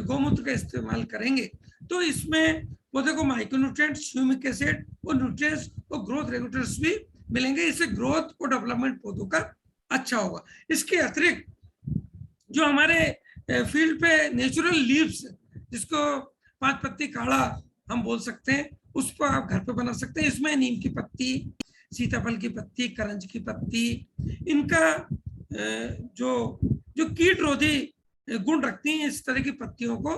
[SPEAKER 3] गोमूत्र का इस्तेमाल करेंगे तो इसमें पौधे को माइक्रोन्यूट्रिएंट्स, ह्यूमिक एसिड और न्यूट्रिएंट्स और ग्रोथ रेगुलेटर्स भी मिलेंगे। इससे ग्रोथ और डेवलपमेंट पौधों का अच्छा होगा। इसके अतिरिक्त जो हमारे फील्ड पे नेचुरल लीव्स, जिसको 5 पत्ती काढ़ा हम बोल सकते हैं, उसको आप घर पे बना सकते हैं। इसमें नीम की पत्ती, सीताफल की पत्ती, करंज की पत्ती, इनका जो जो कीट रोधी गुण रखती हैं, इस तरह की पत्तियों को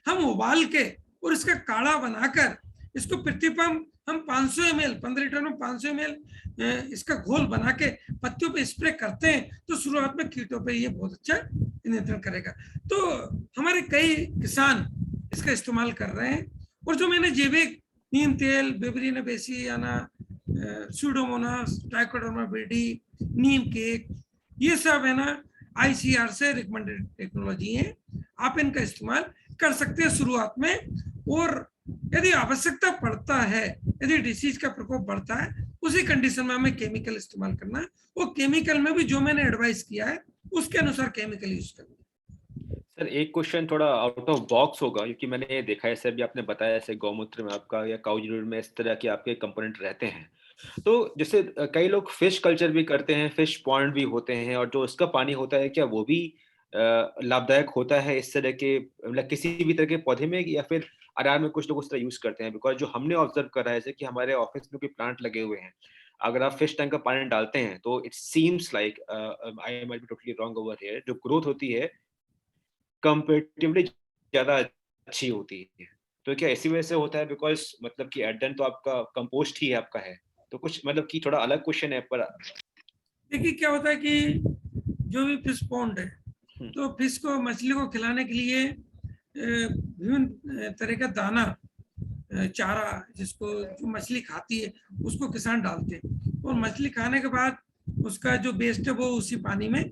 [SPEAKER 3] हम उबाल के और इसका काढ़ा बनाकर इसको प्रतिपम हम 500 ml 15 लीटर में 500 ml इसका घोल बना के पत्तियों पे स्प्रे करते हैं, तो शुरुआत में कीटों पे ये बहुत अच्छा नियंत्रण करेगा। तो हमारे कई किसान इसका इस्तेमाल कर रहे हैं। और जो मैंने जैविक नीम तेल, बेबरीना बेसियाना, सूडोमोनास, ट्राइकोडर्मा विरिडी, नीम केक, ये सब है ना ICAR से रिकमेंडेड टेक्नोलॉजी है। आप इनका इस्तेमाल कर सकते हैं शुरुआत में। और यदि आवश्यकता पड़ता है, यदि डिसीज का प्रकोप बढ़ता है, उसी कंडीशन में हमें केमिकल इस्तेमाल करना है। वो केमिकल में भी जो मैंने एडवाइस किया है उसके अनुसार केमिकल यूज करना।
[SPEAKER 1] सर एक क्वेश्चन थोड़ा आउट ऑफ बॉक्स होगा, क्योंकि मैंने ये देखा है, सर भी आपने बताया ऐसे गौमूत्र में आपका या काऊ यूरिन में इस तरह के आपके कंपोनेंट रहते हैं। तो जैसे कई लोग फिश कल्चर भी करते हैं, फिश पॉन्ड भी होते हैं, और जो उसका पानी होता है क्या वो भी लाभदायक होता है इस तरह के, मतलब किसी भी तरह के पौधे में, या फिर अरार में कुछ लोग उस तरह यूज करते हैं? बिकॉज जो हमने ऑब्जर्व करा है, जैसे कि हमारे ऑफिस में कोई प्लांट लगे हुए हैं, अगर आप फिश टैंक का पानी डालते हैं तो it seems like, I might be totally wrong over here, जो ग्रोथ होती है कंपैरेटिवली ज्यादा अच्छी होती है। तो क्या इसी वजह से होता है? बिकॉज मतलब कि एट देन तो आपका कंपोस्ट ही आपका है, तो कुछ मतलब कि थोड़ा अलग क्वेश्चन है। पर
[SPEAKER 3] देखिए क्या होता है कि जो भी फिश पॉन्ड है, तो फिश को, मछली को खिलाने के लिए विभिन्न तरह का दाना, चारा, जिसको जो मछली खाती है उसको किसान डालते हैं, और मछली खाने के बाद उसका जो वेस्ट है वो उसी पानी में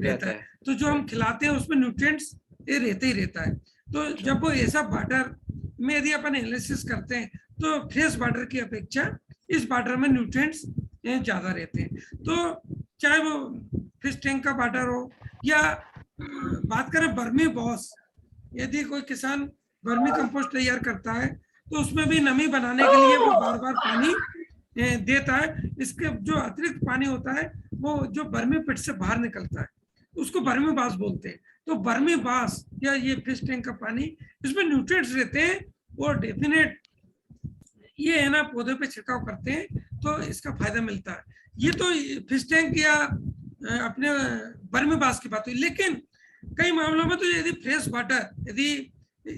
[SPEAKER 3] रहता है। तो जो हम खिलाते हैं उसमें न्यूट्रिएंट्स ये रहता ही रहता है। तो जब वो ऐसा वाटर में यदि अपन एनालिसिस करते हैं, तो फ्रेश वाटर की अपेक्षा इस वाटर में न्यूट्रिएंट्स ज्यादा रहते हैं। तो चाहे वो फिश टैंक का वाटर हो, या बात करें वर्मी बॉस, यदि कोई किसान वर्मी कंपोस्ट तैयार करता है तो उसमें भी नमी बनाने के लिए वो बार बार पानी देता है। इसके जो अतिरिक्त पानी होता है वो जो वर्मी पिट से बाहर निकलता है, उसको वर्मी बास बोलते हैं। तो वर्मी बास या ये फिश टैंक का पानी, इसमें न्यूट्रिएंट्स रहते हैं, और डेफिनेट ये है ना पौधे पे छिड़काव करते हैं तो इसका फायदा मिलता है। ये तो फिश टैंक या अपने वर्मी बास की बात हुई। लेकिन कई मामलों में तो यदि फ्रेश वाटर, यदि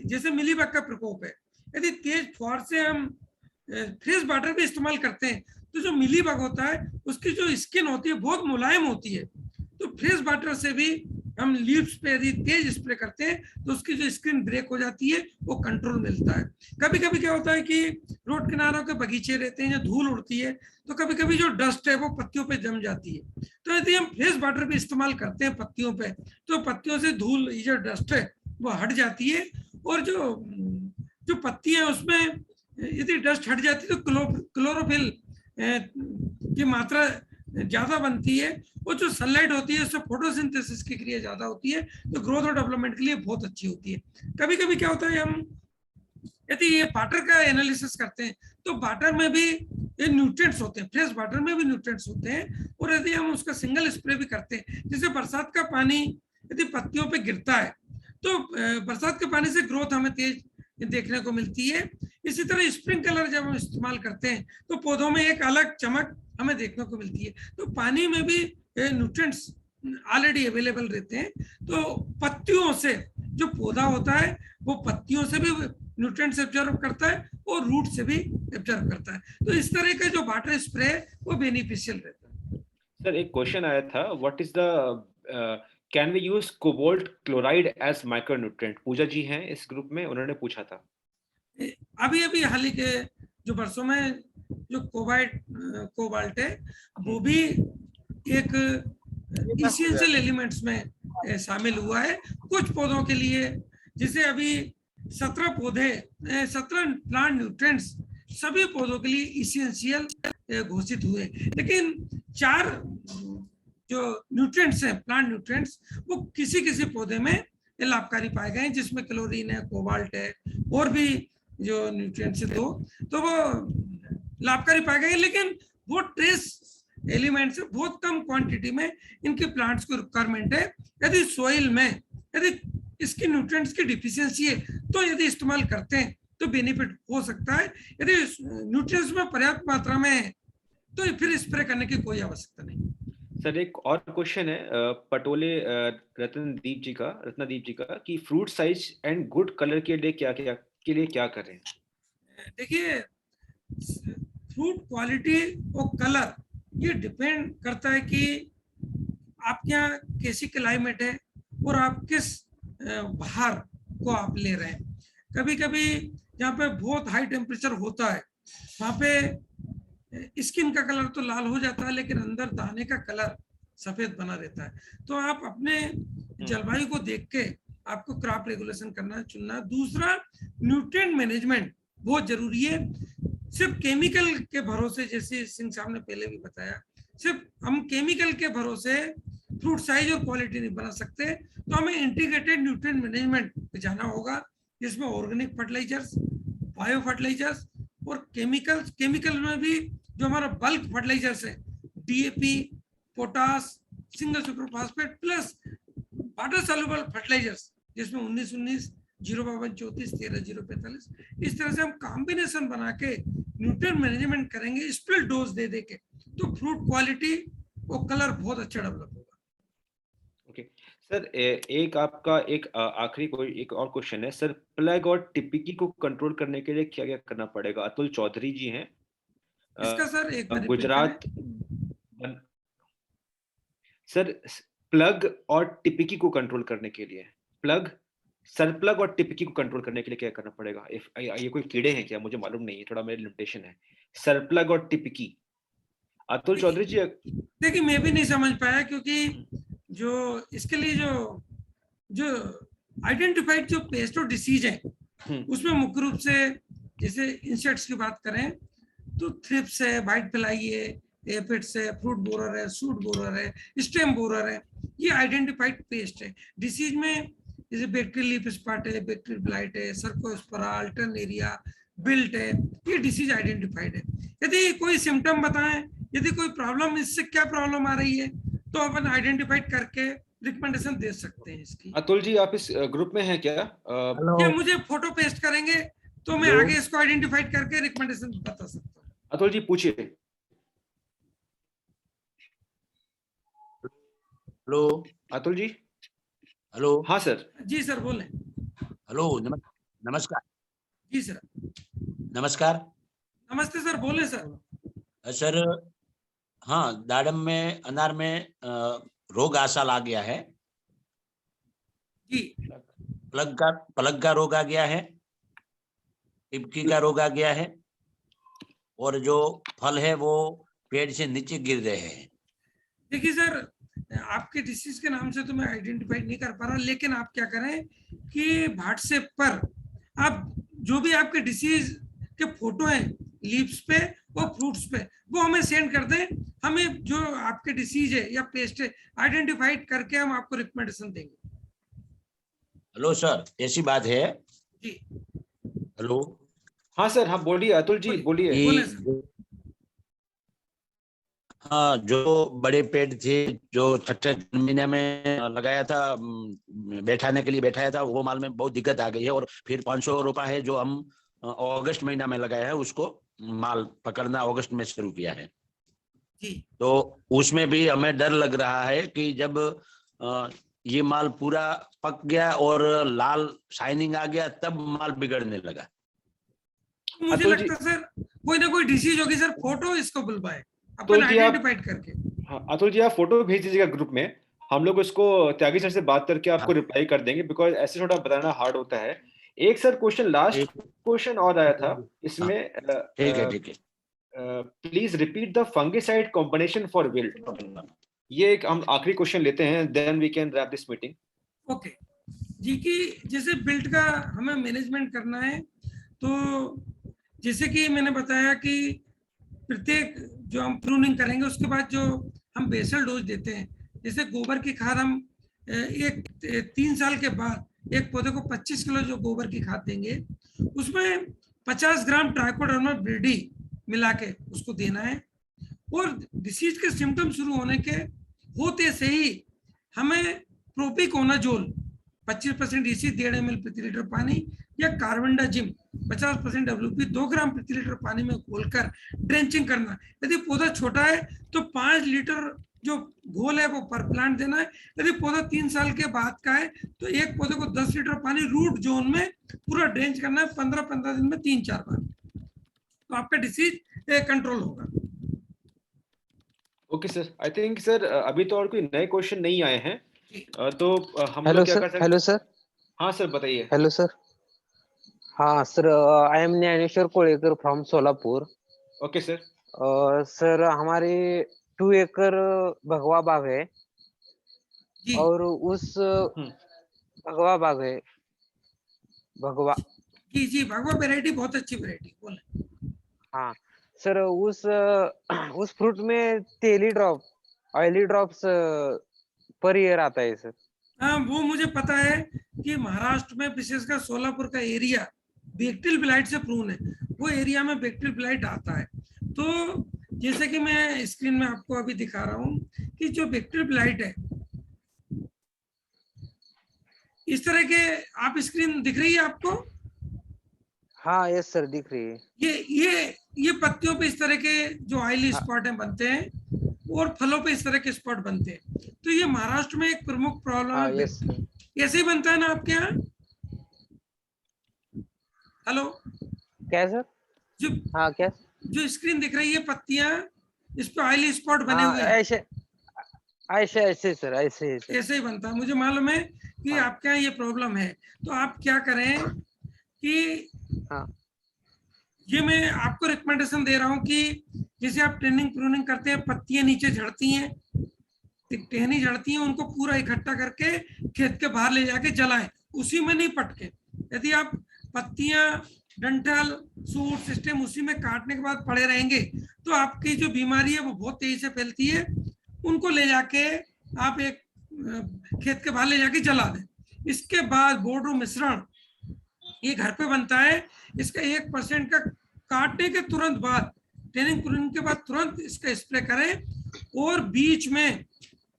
[SPEAKER 3] जैसे मिलीबग का प्रकोप है, यदि तेज फुहार से हम फ्रेश वाटर भी इस्तेमाल करते हैं, तो जो मिलीबग होता है उसकी जो स्किन होती है बहुत मुलायम होती है। तो फ्रेश वाटर से भी हम लीव्स पे यदि तेज स्प्रे करते हैं तो उसकी जो स्किन ब्रेक हो जाती है, वो कंट्रोल मिलता है। कभी कभी क्या होता है कि रोड किनारों के बगीचे रहते हैं, जो धूल उड़ती है, तो कभी कभी जो डस्ट है वो पत्तियों पे जम जाती है। तो यदि हम फ्रेश वाटर भी इस्तेमाल करते हैं पत्तियों पे, तो पत्तियों से धूल, ये जो डस्ट है वो हट जाती है। और जो पत्ती है उसमें यदि डस्ट हट जाती है तो क्लोरोफिल की मात्रा ज्यादा बनती है, वो जो सनलाइट होती है उससे फोटोसिंथेसिस की क्रिया ज्यादा होती है, तो ग्रोथ और डेवलपमेंट के लिए बहुत अच्छी होती है। कभी कभी क्या होता है, हम यदि ये वाटर का एनालिसिस करते हैं तो वाटर में भी ये न्यूट्रिएंट्स होते हैं, फ्रेश वाटर में भी न्यूट्रिएंट्स होते हैं। और यदि हम उसका सिंगल स्प्रे भी करते हैं, जैसे बरसात का पानी यदि पत्तियों पे गिरता है तो बरसात के पानी से ग्रोथ हमें तेज देखने को मिलती है। इसी तरह स्प्रिंकलर जब हम इस्तेमाल करते हैं तो पौधों में एक अलग चमक हमें देखने को मिलती है। तो पानी में भी न्यूट्रिएंट्स ऑलरेडी अवेलेबल रहते हैं। तो पत्तियों से जो पौधा होता है वो पत्तियों से भी न्यूट्रिएंट्स एब्जॉर्ब करता है और रूट से भी एब्जॉर्ब करता है। तो इस तरह का जो वाटर स्प्रे है वो बेनिफिशियल रहता है।
[SPEAKER 1] सर एक क्वेश्चन आया था, what is the can we use cobalt chloride as micronutrient? Puja ji हैं इस ग्रुप में, उन्होंने पूछा था।
[SPEAKER 3] अभी अभी हाल ही के जो वर्षों में जो कोबाल्ट है वो भी एक इसेंशियल एलिमेंट्स में शामिल हुआ है कुछ पौधों के लिए। जैसे अभी 17 प्लांट न्यूट्रिएंट्स सभी पौधों के लिए इसेंशियल घोषित हुए, लेकिन 4 जो न्यूट्रिएंट्स हैं, प्लांट न्यूट्रिएंट्स, वो किसी किसी पौधे में लाभकारी पाए गए हैं, जिसमें क्लोरीन है, कोबाल्ट है, और भी जो न्यूट्रिएंट्स है तो वो लाभकारी पाए गए। लेकिन वो ट्रेस एलिमेंट्स है, बहुत कम क्वांटिटी में इनके प्लांट्स को रिक्वायरमेंट है। यदि सोइल में यदि इसकी न्यूट्रिएंट्स की डिफिशियंसी है, तो यदि इस्तेमाल करते हैं तो बेनिफिट हो सकता है। यदि न्यूट्रिएंट्स में पर्याप्त मात्रा में है तो फिर स्प्रे करने की कोई आवश्यकता नहीं।
[SPEAKER 1] सर एक और क्वेश्चन है पटोले रत्नदीप जी का कि fruit size and good colour के लिए क्या करें?
[SPEAKER 3] देखिए, फ्रूट क्वालिटी और कलर ये डिपेंड करता है कि आपके यहाँ कैसी क्लाइमेट है और आप किस बाहर को आप ले रहे हैं। कभी कभी जहाँ पे बहुत हाई टेम्परेचर होता है वहाँ पे स्किन का कलर तो लाल हो जाता है, लेकिन अंदर दाने का कलर सफेद बना रहता है। तो आप अपने जलवायु को देख के आपको क्रॉप रेगुलेशन करना चुनना। दूसरा, न्यूट्रिएंट मैनेजमेंट बहुत जरूरी है। सिर्फ केमिकल के भरोसे, जैसे सिंह साहब ने पहले भी बताया, सिर्फ हम केमिकल के भरोसे फ्रूट साइज और क्वालिटी नहीं बना सकते। तो हमें इंटीग्रेटेड न्यूट्रिएंट मैनेजमेंट पे जाना होगा, जिसमें ऑर्गेनिक फर्टिलाइजर्स, बायो फर्टिलाइजर्स और केमिकल में भी जो हमारा बल्क फर्टिलाइजर्स है, DAP, potash, single super phosphate plus water soluble fertilizers, जिसमें 19-19, 052-34, 13-045, इस तरह से हम कॉम्बिनेशन बना के न्यूट्रिएंट मैनेजमेंट करेंगे स्प्लिट डोज दे के, तो फ्रूट क्वालिटी और कलर बहुत अच्छा डेवलप होगा।
[SPEAKER 1] ओके सर, एक आपका एक और क्वेश्चन है सर, प्लग और टिपिकी को कंट्रोल करने के लिए क्या क्या करना पड़ेगा? अतुल चौधरी जी हैं
[SPEAKER 3] इसका सर एक बार
[SPEAKER 1] गुजरात। सर प्लग और टिपिकी को कंट्रोल करने के लिए सरप्लग और टिपिकी को कंट्रोल करने के लिए क्या करना पड़ेगा? ये कोई कीड़े हैं क्या? मुझे मालूम नहीं है, थोड़ा मेरी लिमिटेशन है। सरप्लग और टिपिकी, अतुल चौधरी जी।
[SPEAKER 3] देखिए, मैं भी नहीं समझ पाया, क्योंकि जो इसके लिए जो आइडेंटिफाइड जो पेस्ट और डिसीज है उसमें मुख्य रूप से, जैसे इंसेक्ट्स की बात करें तो थ्रिप्स है, व्हाइट फ्लाई है, एपिड्स है, फ्रूट बोरर है, सूट बोरर है, स्टेम बोरर है, ये आइडेंटिफाइड पेस्ट है। डिसीज में जैसे बैक्टीरियल लीफ स्पॉट है, बैक्टीरियल ब्लाइट है, सर्कोस्पोरा, अल्टरनेरिया, बिल्ट है, ये डिसीज आइडेंटिफाइड है। यदि कोई सिम्टम बताएं, यदि कोई प्रॉब्लम, इससे क्या प्रॉब्लम आ रही है, तो अपन आइडेंटिफाइड करके रिकमेंडेशन दे सकते हैं इसकी।
[SPEAKER 1] अतुल जी, आप इस ग्रुप में हैं क्या?
[SPEAKER 3] ये मुझे फोटो पेस्ट करेंगे तो मैं आगे इसको आइडेंटिफाइड करके रिकमेंडेशन बता सकता हूँ।
[SPEAKER 1] अतुल जी पूछिए।
[SPEAKER 5] हेलो
[SPEAKER 1] अतुल जी।
[SPEAKER 5] हेलो।
[SPEAKER 1] हाँ सर।
[SPEAKER 3] जी सर, बोलें।
[SPEAKER 5] हेलो, नमस्कार।
[SPEAKER 3] जी सर।
[SPEAKER 5] नमस्कार।
[SPEAKER 3] नमस्ते सर, बोले सर।
[SPEAKER 5] सर, हाँ, दाडम में, अनार में रोग आसाल आ गया है
[SPEAKER 3] जी।
[SPEAKER 5] प्लग का रोग आ गया है, टिपकी का रोग आ गया है, और जो फल है वो पेड़ से नीचे गिर रहे हैं।
[SPEAKER 3] देखिए सर, आपके डिसीज के नाम से तो मैं आइडेंटिफाई नहीं कर पा रहा, लेकिन आप क्या करें कि व्हाट्सएप पर आप जो भी आपके डिसीज के फोटो हैं लीव्स पे और फ्रूट्स पे, वो हमें सेंड कर दें। हमें जो आपके डिसीज है या पेस्ट है आइडेंटिफाइड करके हम आपको रिकमेंडेशन देंगे।
[SPEAKER 5] हेलो सर, ऐसी बात है।
[SPEAKER 3] जी।
[SPEAKER 5] हेलो।
[SPEAKER 1] हाँ सर, हाँ बोलिए अतुल जी, बोलिए।
[SPEAKER 3] बोले सर।
[SPEAKER 5] हाँ, जो बड़े पेड़ थे जो 6 महीने में लगाया था, बैठाने के लिए बैठाया था, वो माल में बहुत दिक्कत आ गई है। और फिर 500 रुपया है जो हम अगस्त महीना में लगाया है, उसको माल पकड़ना अगस्त में शुरू किया है।
[SPEAKER 3] जी।
[SPEAKER 5] तो उसमें भी हमें डर लग रहा है कि जब ये माल पूरा पक गया और लाल शाइनिंग आ गया, तब माल बिगड़ने लगा।
[SPEAKER 3] मुझे लगता है सर कोई ना कोई डिसीज होगी सर, फोटो इसको बुलवाए अपन आइडेंटिफाइड करके।
[SPEAKER 1] हाँ अतुल जी, आप फोटो भेज दीजिएगा ग्रुप में, हम लोग इसको त्यागी सर से बात करके आपको रिप्लाई कर देंगे, बिकॉज ऐसे थोड़ा बताना हार्ड होता है। एक सर क्वेश्चन, लास्ट क्वेश्चन और आया था इसमें।
[SPEAKER 5] ठीक है।
[SPEAKER 1] Please repeat the fungicide combination for wilt. ये एक हम आखिरी क्वेश्चन लेते हैं, then we can wrap this meeting.
[SPEAKER 3] Okay ji. कि जैसे बिल्ट का हमें मैनेजमेंट करना है, तो जैसे कि मैंने बताया कि प्रत्येक जो हम प्रूनिंग करेंगे उसके बाद जो हम बेसल डोज देते हैं, जैसे गोबर की खाद हम 3 साल के बाद एक पौधे को 25 किलो जो गोबर की खाद देंगे, उसमें 50 ग्राम ट्राइकोडर्मा ब्रिडी मिला के उसको देना है। और डिसीज के सिम्टम शुरू होने के होते से ही हमें प्रोपिकोनाजोल 25% EC 1.5 ml प्रति लीटर पानी, या कार्बेंडाजिम 50% WP 2 ग्राम प्रति लीटर पानी में घोलकर ड्रेंचिंग करना। यदि पौधा छोटा है तो 5 लीटर जो घोल है वो पर प्लांट देना है। यदि पौधा 3 साल के बाद का है तो एक पौधे को 10 लीटर पानी रूट जोन में पूरा ड्रेंच करना है 15-15 दिन में 3-4 बार, तो आपका डिसीज कंट्रोल होगा।
[SPEAKER 1] Okay sir, I think sir अभी तो और कोई नए क्वेश्चन नहीं आए हैं, तो हम
[SPEAKER 6] हेलो
[SPEAKER 1] लोग क्या
[SPEAKER 6] सर,
[SPEAKER 1] कर सकते
[SPEAKER 6] हेलो
[SPEAKER 1] हैं?
[SPEAKER 6] सर,
[SPEAKER 1] हाँ सर बताइए।
[SPEAKER 6] Hello sir. हाँ sir, I am Gyaneshwar Kolekar from Solapur.
[SPEAKER 1] Okay sir.
[SPEAKER 6] Sir हमारी 2 एकड़ भगवा बाग है
[SPEAKER 3] जी
[SPEAKER 6] और उस भगवा बाग है, भगवा,
[SPEAKER 3] जी जी, भगवा वैरायटी बहुत अच्छी वैरायटी, बोले।
[SPEAKER 6] हाँ सर, उस फ्रूट में तेली ड्रॉप, ऑयली ड्रॉप्स पर ईयर आता है सर।
[SPEAKER 3] हाँ, वो मुझे पता है कि महाराष्ट्र में विशेषकर सोलापुर का एरिया बैक्टीरियल ब्लाइट से प्रून है, वो एरिया में बैक्टीरियल ब्लाइट आता है। तो जैसे कि मैं स्क्रीन में आपको अभी दिखा रहा हूँ कि जो बैक्टीरियल ब्लाइट है, इस तरह के, आप स्क्रीन दिख रही है आपको?
[SPEAKER 6] हाँ यस सर, दिख रही है।
[SPEAKER 3] ये पत्तियों पे इस तरह के जो ऑयली स्पॉट हैं बनते हैं और फलों पे इस तरह के स्पॉट बनते हैं। तो ये महाराष्ट्र में एक प्रमुख प्रॉब्लम
[SPEAKER 6] हाँ
[SPEAKER 3] है।
[SPEAKER 6] यस सर,
[SPEAKER 3] ऐसे ही बनता है ना आपके यहाँ? हेलो,
[SPEAKER 6] क्या सर?
[SPEAKER 3] जो
[SPEAKER 6] हाँ क्या?
[SPEAKER 3] जो स्क्रीन दिख रही है पत्तियां, इस पे ऑयली स्पॉट बने
[SPEAKER 6] हाँ
[SPEAKER 3] हुए हैं।
[SPEAKER 6] ऐसे ऐसे ऐसे सर, ऐसे ऐसे।
[SPEAKER 3] ऐसे ही बनता है, मुझे मालूम है कि
[SPEAKER 6] हाँ।
[SPEAKER 3] आपके यहाँ ये प्रॉब्लम है। तो आप क्या करें कि
[SPEAKER 6] हाँ
[SPEAKER 3] ये मैं आपको रिकमेंडेशन दे रहा हूँ कि जैसे आप ट्रेनिंग प्रूनिंग करते हैं, पत्तियां नीचे झड़ती हैं, टहनी झड़ती हैं, उनको पूरा इकट्ठा करके खेत के बाहर ले जाके जलाएं, उसी में नहीं पटके। यदि आप पत्तियां, डंठल, सूट सिस्टम उसी में काटने के बाद पड़े रहेंगे तो आपकी जो बीमारी है वो बहुत तेजी से फैलती है। उनको ले जाके आप एक खेत के बाहर ले जाके जला दें। इसके बाद बोर्डो मिश्रण ये घर पे बनता है, इसका 1% का काटने के तुरंत बाद, ट्रेनिंग प्रूनिंग के बाद तुरंत इसका स्प्रे करें। और बीच में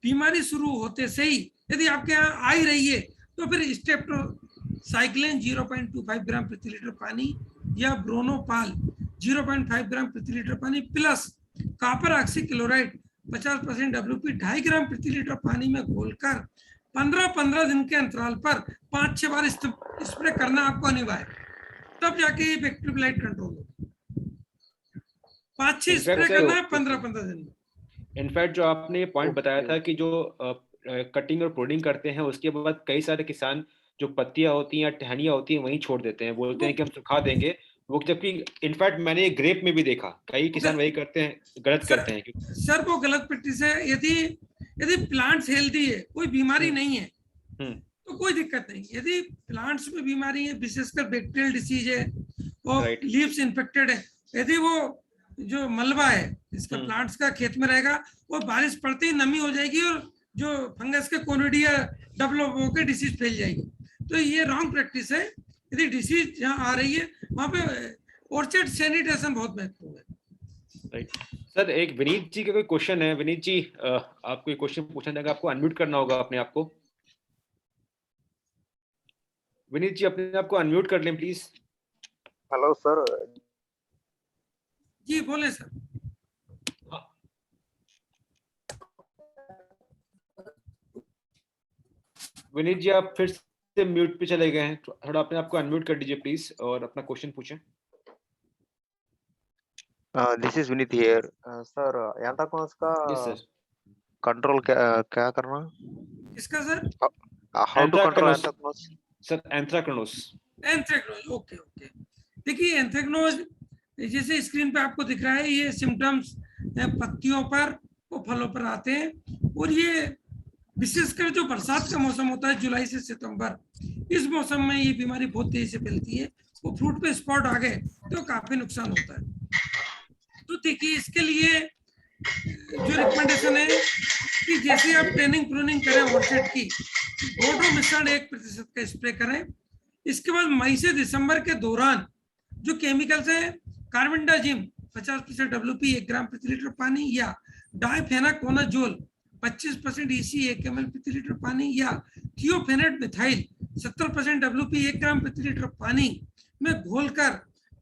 [SPEAKER 3] बीमारी शुरू होते से ही यदि आपके यहाँ आ ही रही है तो फिर स्टेप्टोसाइक्लिन 0.25 ग्राम प्रति लीटर पानी या ब्रोनोपाल 0.5 ग्राम प्रति लीटर पानी प्लस कॉपर ऑक्सीक्लोराइड 50% WP 2.5 ग्राम प्रति लीटर पानी में घोलकर 15-15 दिन के अंतराल पर 5-6 बार स्प्रे करना आपको अनिवार्य, तब जाके ये बैक्टीरियल ब्लाइट कंट्रोल होगा। 5-6 स्प्रे करना है 15-15 दिन में।
[SPEAKER 1] इनफैक्ट जो आपने ये पॉइंट बताया था कि जो कटिंग और प्रूनिंग करते हैं उसके बाद कई सारे किसान जो पत्तियां होती हैं या टहनियां होती हैं वहीं छोड़ देते हैं, बोलते हैं कि हम सुखा देंगे वो, जबकि इनफैक्ट मैंने ग्रेप में भी देखा कई किसान वही करते हैं, गलत करते हैं।
[SPEAKER 3] सर वो गलत प्रैक्टिस है। यदि प्लांट्स हेल्दी है, कोई बीमारी नहीं है तो कोई दिक्कत नहीं। यदि प्लांट्स में बीमारी है, विशेषकर बैक्टीरियल डिसीज है और लीव्स इन्फेक्टेड है, यदि वो जो मलबा है इसका प्लांट्स का खेत में रहेगा, वो बारिश पड़ते ही नमी हो जाएगी और जो फंगस के कोनिडिया डेवलप होकर डिसीज फैल जाएगी। तो ये रॉन्ग प्रैक्टिस है। यदि डिसीज जहाँ आ रही है वहाँ पे ऑर्चर्ड सैनिटेशन बहुत महत्वपूर्ण है।
[SPEAKER 1] राइट सर, एक विनीत जी का कोई क्वेश्चन है। विनीत जी आप कोई क्वेश्चन पूछना चाहेंगे? आपको अनम्यूट करना होगा अपने आप को। विनीत जी अपने आप को अनम्यूट कर लें प्लीज।
[SPEAKER 7] Hello sir.
[SPEAKER 3] जी बोले सर।
[SPEAKER 1] विनीत जी आप फिर से म्यूट पे चले गए हैं, थोड़ा अपने आप को अनम्यूट कर दीजिए प्लीज और अपना क्वेश्चन पूछें।
[SPEAKER 7] This is Vineet here sir. Anthracnose का कंट्रोल क्या करना?
[SPEAKER 3] इसका sir
[SPEAKER 7] how to control anthracnose?
[SPEAKER 1] Sir anthracnose
[SPEAKER 3] okay. देखिए एंथ्रेक्नोज जैसे स्क्रीन पे आपको दिख रहा है, ये सिम्टम्स पत्तियों पर और फलों पर आते हैं और ये विशेषकर जो बरसात का मौसम होता है जुलाई से सितंबर, इस मौसम में ये बीमारी बहुत तेजी से फैलती है। वो फ्रूट पे स्पॉट आ गए तो काफी नुकसान होता है। तो देखिए इसके लिए जो रिकमेंडेशन है कि जैसे आप ट्रेनिंग प्रूनिंग करें ऑर्चर्ड की, बोर्डो मिश्रण 1% का स्प्रे करें। इसके बाद मई से दिसंबर के दौरान जो केमिकल्स है, कार्बेंडाजिम 50% WP 1 ग्राम प्रति लीटर पानी या डाइफेनाकोनाजोल 25% EC 1 ml प्रति लीटर पानी या थियोफेनेट मिथाइल 70% WP 1 ग्राम प्रति लीटर पानी में घोलकर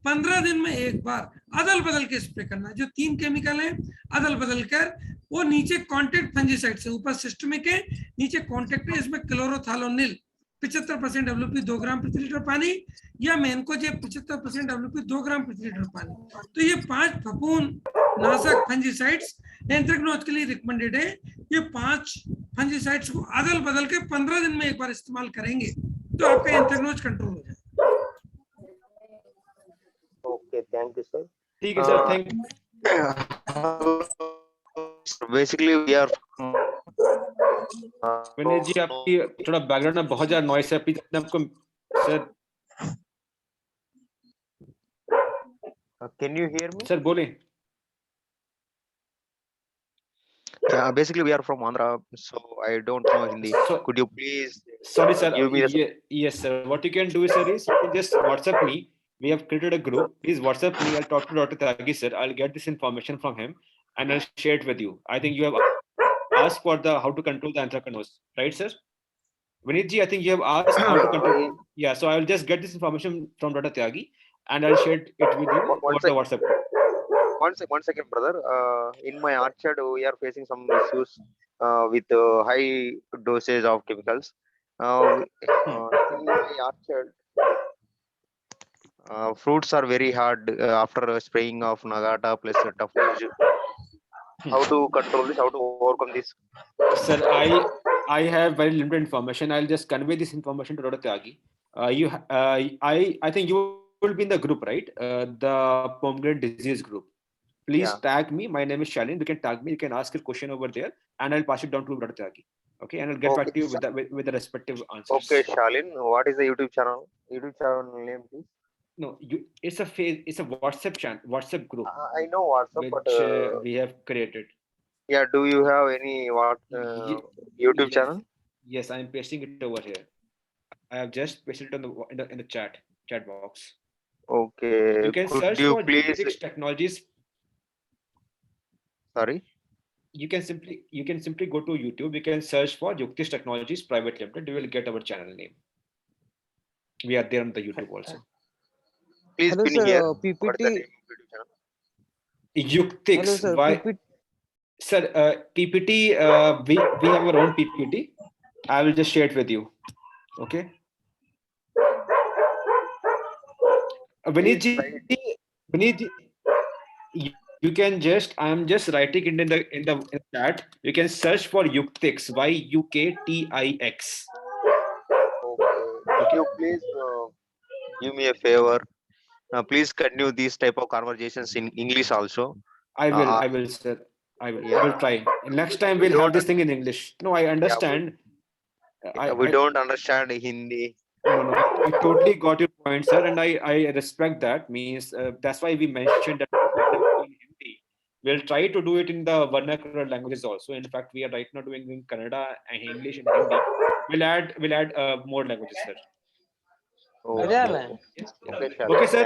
[SPEAKER 3] 15 दिन में एक बार अदल बदल के स्प्रे करना। जो 3 केमिकल हैं अदल बदल कर, वो नीचे कॉन्टेक्ट फंजीसाइड से, ऊपर सिस्टमिक है, नीचे कॉन्टेक्ट है, इसमें क्लोरोथालोनिल 75% WP 2 ग्राम प्रति लीटर पानी या मेनकोजेब 75% WP 2 ग्राम प्रति लीटर पानी। तो ये 5 फफूंद नाशक फंजीसाइड्स एंथ्रेक्नोज के लिए रिकमेंडेड है। ये 5 फंजीसाइड्स को अदल बदल के 15 दिन में एक बार इस्तेमाल करेंगे तो आपका एंथ्रेक्नोज कंट्रोल हो जाएगा।
[SPEAKER 7] Okay, thank you, sir.
[SPEAKER 1] ठीक है sir, thank
[SPEAKER 7] Basically, we are.
[SPEAKER 1] Vineet ji, आपकी थोड़ा बैकग्राउंड में बहुत ज्यादा नॉइस है, प्लीज अपने आपको sir
[SPEAKER 7] Can you hear me?
[SPEAKER 1] Sir बोलें।
[SPEAKER 7] Yeah, basically, we are from Andhra, so I don't know Hindi.
[SPEAKER 1] So-
[SPEAKER 7] Could you please?
[SPEAKER 1] Sorry, sir.
[SPEAKER 7] Give me the-
[SPEAKER 1] Yes, sir. What you can do, sir, is you can just WhatsApp me. We have created a group. Please WhatsApp me. I'll talk to Dr. Tyagi, sir. I'll get this information from him and I'll share it with you. I think you have asked for the how to control the anthracnose, right, sir? Vineet ji, I think you have asked how to control. Yeah, so I'll just get this information from Dr. Tyagi and I'll share it with you over the WhatsApp group.
[SPEAKER 7] One second, brother. In my orchard, we are facing some issues with high dosage of chemicals. In my orchard, fruits are very hard after spraying of Nagata plus Tafuj. How to control this? How to overcome this?
[SPEAKER 1] Sir, I have very limited information. I'll just convey this information to Dr. Tyagi. I think you will be in the group, right? The pomegranate disease group. Please
[SPEAKER 7] Yeah.
[SPEAKER 1] tag me. My name is Shalin. You can tag me. You can ask your question over there, and I'll pass it down to Dr. Tyagi. Okay, and I'll get back
[SPEAKER 7] Okay,
[SPEAKER 1] to you with the respective answers.
[SPEAKER 7] Okay, Shalin, what is the YouTube channel? YouTube channel name, please.
[SPEAKER 1] No, it's a WhatsApp channel, WhatsApp group,
[SPEAKER 7] I know WhatsApp,
[SPEAKER 1] which
[SPEAKER 7] but
[SPEAKER 1] we have created.
[SPEAKER 7] yeah, do you have any YouTube
[SPEAKER 1] Yes.
[SPEAKER 7] channel?
[SPEAKER 1] Yes, I'm pasting it over here. I have just pasted it on in the chat box.
[SPEAKER 7] Okay,
[SPEAKER 1] You can
[SPEAKER 7] could
[SPEAKER 1] search
[SPEAKER 7] you
[SPEAKER 1] for
[SPEAKER 7] please?
[SPEAKER 1] Yuktix Technologies.
[SPEAKER 7] Sorry.
[SPEAKER 1] You can simply go to YouTube. You can search for Yuktix Technologies Private Limited. You will get our channel name. We are there on the YouTube also.
[SPEAKER 7] Please
[SPEAKER 6] Hello,
[SPEAKER 7] pin
[SPEAKER 6] sir,
[SPEAKER 7] here. What is the
[SPEAKER 6] PPT.
[SPEAKER 7] name of YouTube channel?
[SPEAKER 1] Yuktix.
[SPEAKER 6] Hello, sir.
[SPEAKER 1] Why?
[SPEAKER 6] PPT.
[SPEAKER 1] Sir, PPT, we have our own PPT. I will just share it with you. Okay. Vineet ji, you can just, I am just writing it in the chat. You can search for Yuktix, YUKTIX.
[SPEAKER 7] Okay. Could you please give me a favor? Please continue these type of conversations in English also.
[SPEAKER 1] I will, sir. I will
[SPEAKER 7] Yeah.
[SPEAKER 1] try. Next time we'll have this thing in English. No, I understand.
[SPEAKER 7] We don't understand Hindi.
[SPEAKER 1] No, I totally got your point, sir, and I respect that. Means that's why we mentioned that in Hindi. We'll try to do it in the vernacular languages also. In fact, we are right now doing in Kannada and English and Hindi. We'll add more languages, sir.
[SPEAKER 7] Okay,
[SPEAKER 1] Okay, sir.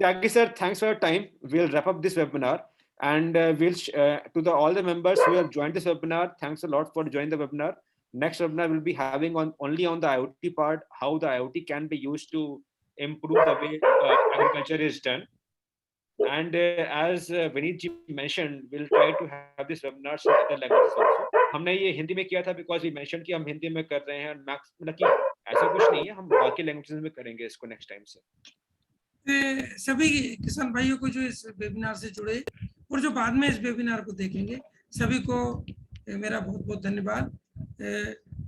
[SPEAKER 1] Tyagi sir, thanks for your time. We'll wrap up this webinar, and to all the members who have joined this webinar, thanks a lot for joining the webinar. Next webinar will be having only on the IoT part, how the IoT can be used to improve the way agriculture is done. And as Vineet ji mentioned, we'll try to have this webinar in other languages also. हमने ये हिंदी में किया था because we mentioned कि हम हिंदी में कर रहे हैं, मतलब कि ऐसा कुछ नहीं है, हम बाकी लैंग्वेजेस में करेंगे इसको नेक्स्ट टाइम से।
[SPEAKER 3] सभी किसान भाइयों को जो इस वेबिनार से जुड़े और जो बाद में इस वेबिनार को देखेंगे, सभी को मेरा बहुत बहुत धन्यवाद।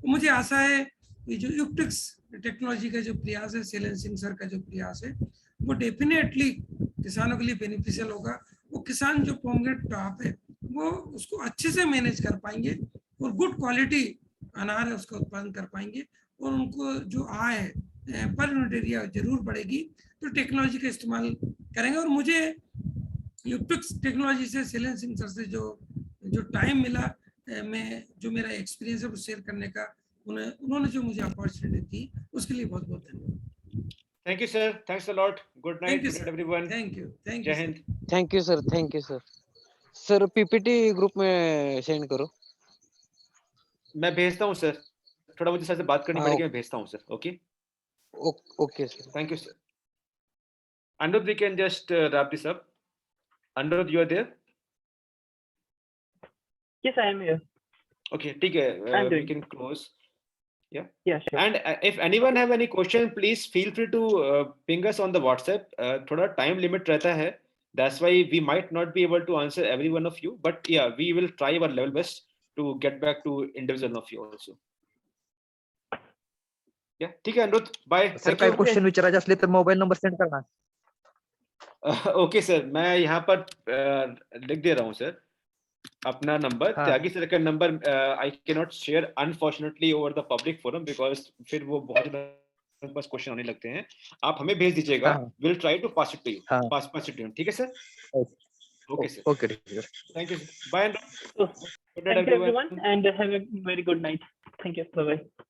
[SPEAKER 3] मुझे आशा है कि जो युक्टिक्स टेक्नोलॉजी का जो प्रयास है, शैलेंद्र सिंह सर का जो प्रयास है, वो डेफिनेटली किसानों के लिए बेनिफिशियल होगा। वो किसान जो पोमग्रेनेट क्रॉप है वो उसको अच्छे से मैनेज कर पाएंगे और गुड क्वालिटी अनार है उसका उत्पादन कर पाएंगे और उनको जो आय है पर यूनिट एरिया जरूर बढ़ेगी। तो टेक्नोलॉजी का इस्तेमाल करेंगे। और मुझे युक्टिक्स टेक्नोलॉजी से शैलेंद्र सिंह सर से जो टाइम मिला, मैं जो मेरा एक्सपीरियंस है वो शेयर करने का, उन्होंने जो मुझे अपॉर्चुनिटी दी उसके लिए बहुत बहुत धन्यवाद।
[SPEAKER 1] Thank you, sir. Thanks a lot. Good night, good night everyone.
[SPEAKER 3] Thank you.
[SPEAKER 1] Jai Hind.
[SPEAKER 6] Thank you sir, thank you sir. Sir PPT group में सेंड करो।
[SPEAKER 1] मैं भेजता हूँ सर, थोड़ा मुझे सर से बात करनी
[SPEAKER 6] हाँ,
[SPEAKER 1] पड़ेगी, मैं भेजता हूँ sir. Okay,
[SPEAKER 6] okay sir.
[SPEAKER 1] Thank you sir. Anirudh, we can just wrap this up. Anirudh, you are there?
[SPEAKER 2] Yes, I am here.
[SPEAKER 1] Okay, ठीक है,
[SPEAKER 2] I'm
[SPEAKER 1] we
[SPEAKER 2] doing.
[SPEAKER 1] can close.
[SPEAKER 2] Yeah, sure.
[SPEAKER 1] And if anyone have any question, please feel free to ping us on the WhatsApp. थोड़ा time limit रहता है. That's why we might not be able to answer every one of you. But yeah, we will try our level best to get back to individual of you also. Yeah, ठीक है Anirudh, bye.
[SPEAKER 8] Sir
[SPEAKER 1] Thank
[SPEAKER 8] काही
[SPEAKER 1] you.
[SPEAKER 8] Question विचारायचे असले तर mobile number send करना.
[SPEAKER 1] Okay sir, मैं यहाँ पर लिख दे रहा हूँ सर अपना नंबर.
[SPEAKER 8] हाँ.
[SPEAKER 1] त्यागी सर का number I can not share unfortunately over the public forum because फिर वो बहुत ज़्यादा बस क्वेश्चन आने लगते हैं. आप हमें भेज दीजिएगा,
[SPEAKER 8] हाँ.
[SPEAKER 1] Will try to pass it to you.
[SPEAKER 8] हाँ.
[SPEAKER 1] Pass it to you. ठीक है सर? ओके सर,
[SPEAKER 8] ओके ठीक है.
[SPEAKER 1] Thank you. Bye.
[SPEAKER 2] So, thank you everyone and have a very good night. Thank you. Bye bye.